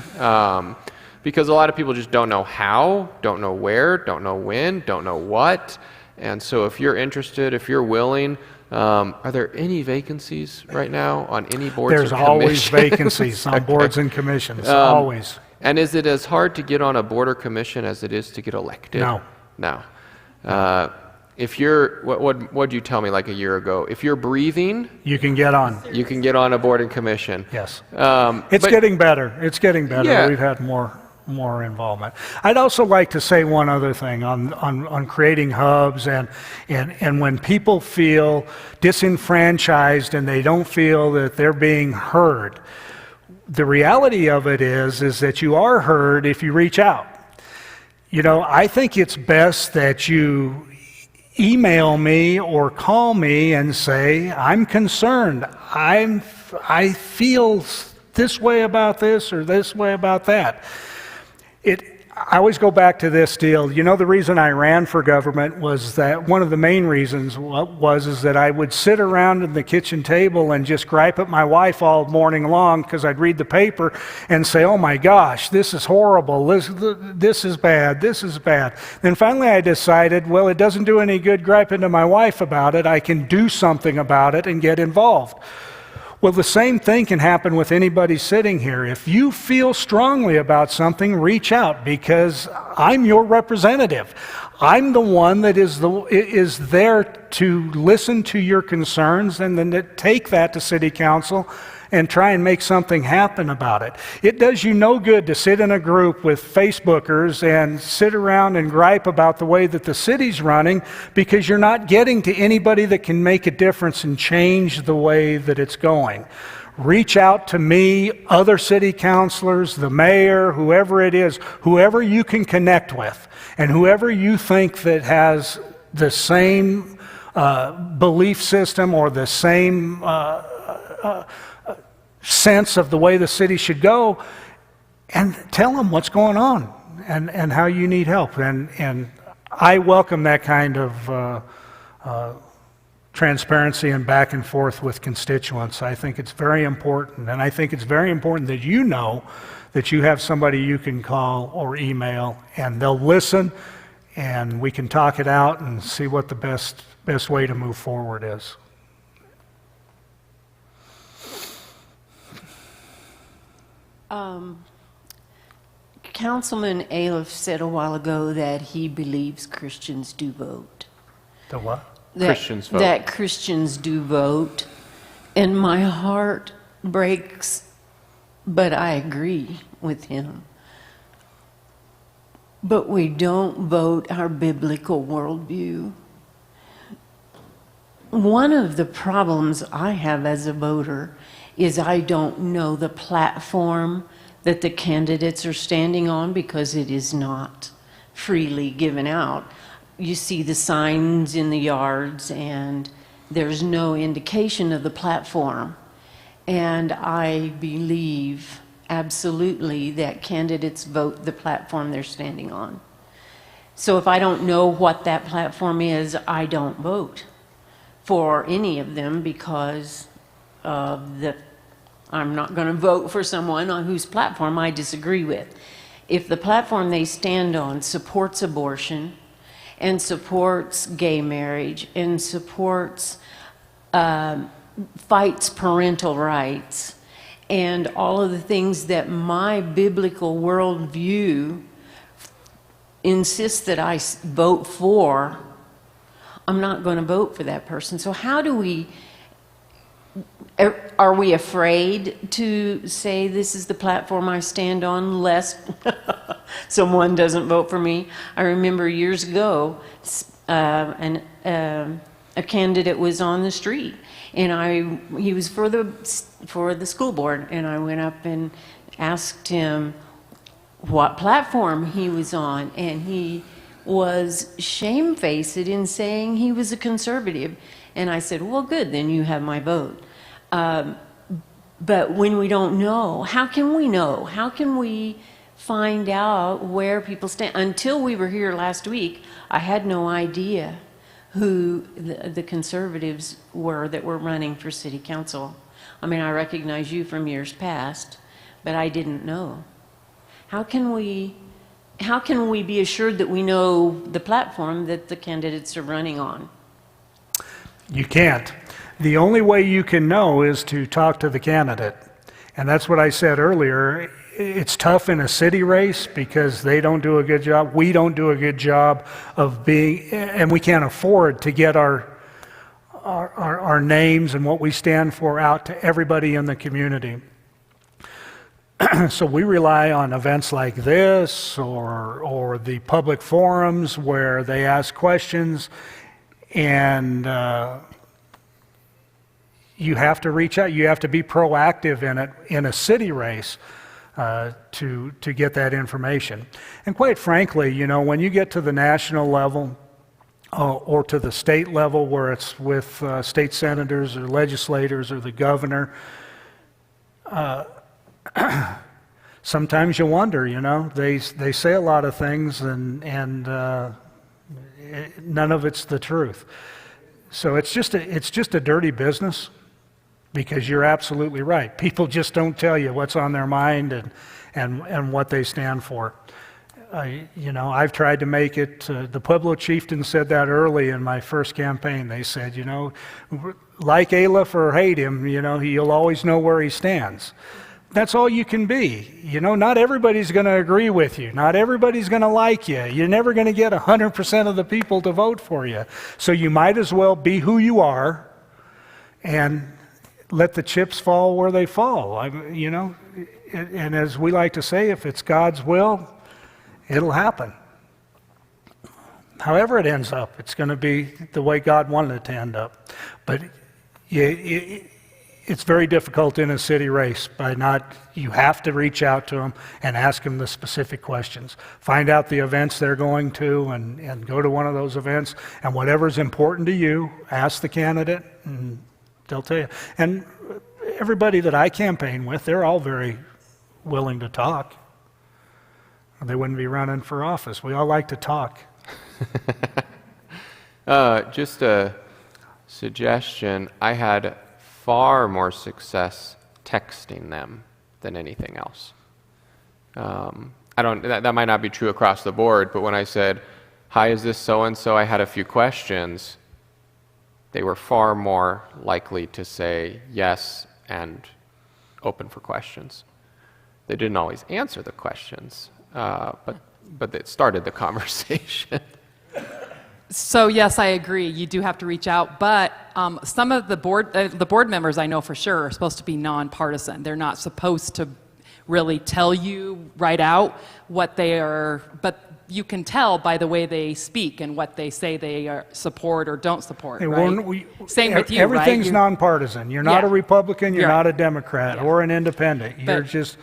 [SPEAKER 1] Because a lot of people just don't know how, don't know where, don't know when, don't know what. And so if you're interested, if you're willing, are there any vacancies right now on any boards or commissions?
[SPEAKER 2] There's always vacancies on boards and commissions, always.
[SPEAKER 1] And is it as hard to get on a board or commission as it is to get elected?
[SPEAKER 2] No.
[SPEAKER 1] No. if you're, what'd you tell me like a year ago? If you're breathing,
[SPEAKER 2] You can get on.
[SPEAKER 1] you can get on a board and commission.
[SPEAKER 2] Yes.
[SPEAKER 1] It's
[SPEAKER 2] It's getting better. It's getting better.
[SPEAKER 1] Yeah.
[SPEAKER 2] We've had more involvement. I'd also like to say one other thing on creating hubs and when people feel disenfranchised and they don't feel that they're being heard. The reality of it is that you are heard if you reach out. You know, I think it's best that you email me or call me and say, I'm concerned. I feel this way about this or this way about that. I always go back to this deal. You know, the reason I ran for government was that one of the main reasons was that I would sit around at the kitchen table and just gripe at my wife all morning long because I'd read the paper and say, oh my gosh, this is horrible, this is bad, this is bad. Then finally I decided, well, it doesn't do any good griping to my wife about it. I can do something about it and get involved. Well, the same thing can happen with anybody sitting here. If you feel strongly about something, reach out because I'm your representative. I'm the one that is there to listen to your concerns and then to take that to City Council and try and make something happen about it. It does you no good to sit in a group with Facebookers and sit around and gripe about the way that the city's running because you're not getting to anybody that can make a difference and change the way that it's going. Reach out to me, other city councilors, the mayor, whoever it is, whoever you can connect with, and whoever you think that has the same belief system or the same sense of the way the city should go, and tell them what's going on and how you need help. And I welcome that kind of transparency and back and forth with constituents. I think it's very important, and I think it's very important that you know that you have somebody you can call or email, and they'll listen, and we can talk it out and see what the best way to move forward is.
[SPEAKER 15] Councilman Aliff said a while ago that he believes Christians do vote.
[SPEAKER 2] The what?
[SPEAKER 1] Christians vote.
[SPEAKER 15] That Christians do vote. And my heart breaks, but I agree with him. But we don't vote our biblical worldview. One of the problems I have as a voter is I don't know the platform that the candidates are standing on because it is not freely given out. You see the signs in the yards and there's no indication of the platform. And I believe absolutely that candidates vote the platform they're standing on. So if I don't know what that platform is, I don't vote for any of them because I'm not going to vote for someone on whose platform I disagree with. If the platform they stand on supports abortion and supports gay marriage and supports fights parental rights and all of the things that my biblical worldview insists that I vote for, I'm not going to vote for that person. So how do we, are we afraid to say this is the platform I stand on lest someone doesn't vote for me? I remember years ago, a candidate was on the street and he was for the school board, and I went up and asked him what platform he was on, and he was shamefaced in saying he was a conservative. And I said, well, good, then you have my vote. But when we don't know, how can we know? How can we find out where people stand? Until we were here last week, I had no idea who the conservatives were that were running for city council. I mean, I recognize you from years past, but I didn't know. How can we be assured that we know the platform that the candidates are running on?
[SPEAKER 2] You can't. The only way you can know is to talk to the candidate. And that's what I said earlier. it's tough in a city race because they don't do a good job. We don't do a good job of being, and we can't afford to get our names and what we stand for out to everybody in the community. So we rely on events like this or the public forums where they ask questions, and you have to reach out. You have to be proactive in it in a city race to get that information. And quite frankly, you know, when you get to the national level or to the state level where it's with state senators or legislators or the governor, sometimes you wonder, you know, they say a lot of things and none of it's the truth. So it's just a dirty business, because you're absolutely right. People just don't tell you what's on their mind and what they stand for. You know, I've tried to make it, the Pueblo chieftain said that early in my first campaign. They said, you know, like Aleph or hate him, you know, you'll always know where he stands. That's all you can be. You know, not everybody's going to agree with you. Not everybody's going to like you. You're never going to get 100% of the people to vote for you. So you might as well be who you are and let the chips fall where they fall. You know, and as we like to say, if it's God's will, it'll happen. However it ends up, it's going to be the way God wanted it to end up. But it's very difficult in a city race you have to reach out to them and ask them the specific questions. Find out the events they're going to and go to one of those events, and whatever's important to you, ask the candidate and they'll tell you. And everybody that I campaign with, they're all very willing to talk. They wouldn't be running for office. We all like to talk.
[SPEAKER 1] Just a suggestion. I had far more success texting them than anything else. That might not be true across the board, but when I said, "Hi, is this so-and-so? I had a few questions," they were far more likely to say yes and open for questions. They didn't always answer the questions, but it started the conversation.
[SPEAKER 12] So yes, I agree. You do have to reach out, but some of the board members I know for sure are supposed to be nonpartisan. They're not supposed to really tell you right out what they are, but you can tell by the way they speak and what they say they support or don't support, right? Same with you,
[SPEAKER 2] everything's
[SPEAKER 12] right?
[SPEAKER 2] nonpartisan. You're not a Republican, you're not a Democrat or an independent. You're just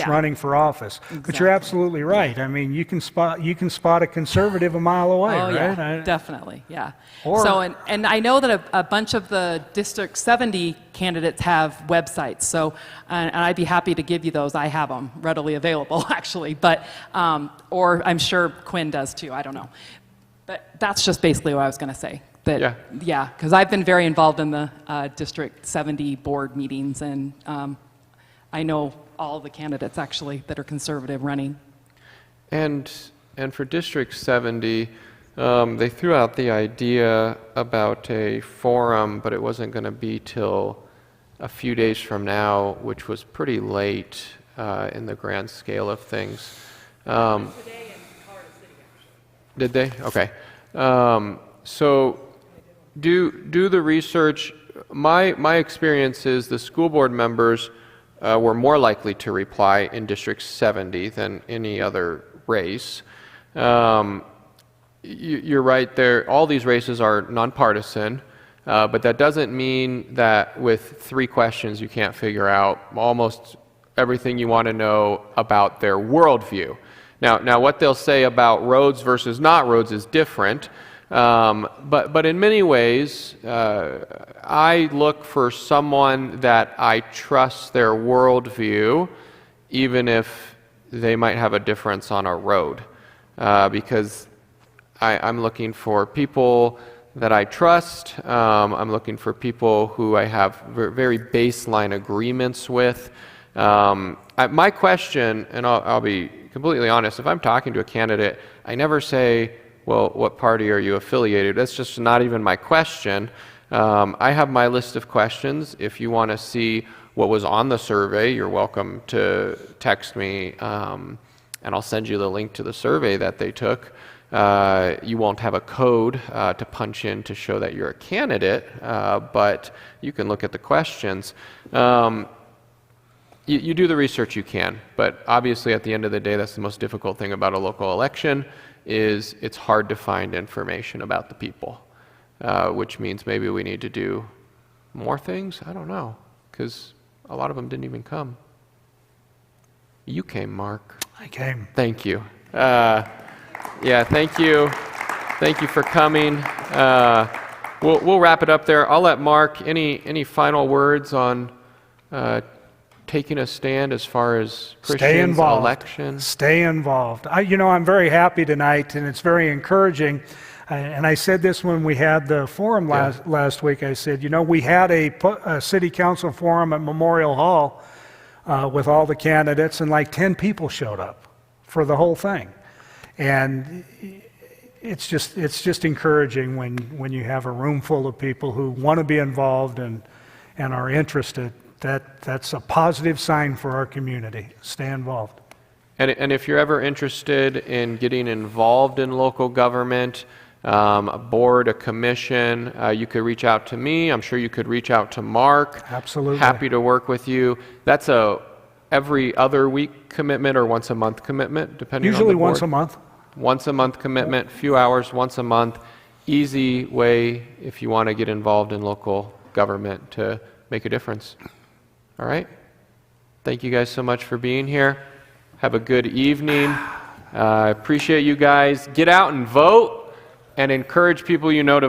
[SPEAKER 2] running for office. Exactly. But you're absolutely right. I mean, you can spot a conservative a mile away, right?
[SPEAKER 12] Yeah, definitely, yeah. And I know that a bunch of the District 70 candidates have websites, so and I'd be happy to give you those. I have them readily available, actually, but or I'm sure Quinn does too, I don't know. But that's just basically what I was going to say. Yeah, because I've been very involved in the District 70 board meetings, and I know all the candidates actually that are conservative running.
[SPEAKER 1] And for District 70, they threw out the idea about a forum, but it wasn't going to be till a few days from now, which was pretty late in the grand scale of things. Did they? Okay. So do the research. My experience is the school board members were more likely to reply in District 70 than any other race. You're right there. All these races are nonpartisan, but that doesn't mean that with 3 questions you can't figure out almost everything you want to know about their worldview. Now, what they'll say about roads versus not roads is different, but in many ways, I look for someone that I trust their worldview, even if they might have a difference on a road, because I'm looking for people that I trust. I'm looking for people who I have very baseline agreements with. My question, and I'll be completely honest, if I'm talking to a candidate, I never say, well, what party are you affiliated? That's just not even my question. I have my list of questions. If you want to see what was on the survey, you're welcome to text me, and I'll send you the link to the survey that they took. You won't have a code to punch in to show that you're a candidate, but you can look at the questions. You do the research you can, but obviously at the end of the day, that's the most difficult thing about a local election, is it's hard to find information about the people, which means maybe we need to do more things? I don't know, because a lot of them didn't even come. You came, Mark.
[SPEAKER 2] I came.
[SPEAKER 1] Thank you. Yeah, thank you. Thank you for coming. We'll wrap it up there. I'll let Mark, any final words on taking a stand as far as Christians' election?
[SPEAKER 2] Stay involved. I'm very happy tonight, and it's very encouraging. And I said this when we had the forum last week. I said, we had a city council forum at Memorial Hall with all the candidates, and like 10 people showed up for the whole thing. And it's just encouraging when you have a room full of people who want to be involved and are interested. That's a positive sign for our community. Stay involved.
[SPEAKER 1] And if you're ever interested in getting involved in local government, a board, a commission, you could reach out to me. I'm sure you could reach out to Mark.
[SPEAKER 2] Absolutely.
[SPEAKER 1] Happy to work with you. That's a every other week commitment or once a month commitment, depending on the board.
[SPEAKER 2] Usually once a month.
[SPEAKER 1] Once a month commitment, few hours, once a month. Easy way if you want to get involved in local government to make a difference. All right? Thank you guys so much for being here. Have a good evening. I appreciate you guys. Get out and vote and encourage people you know to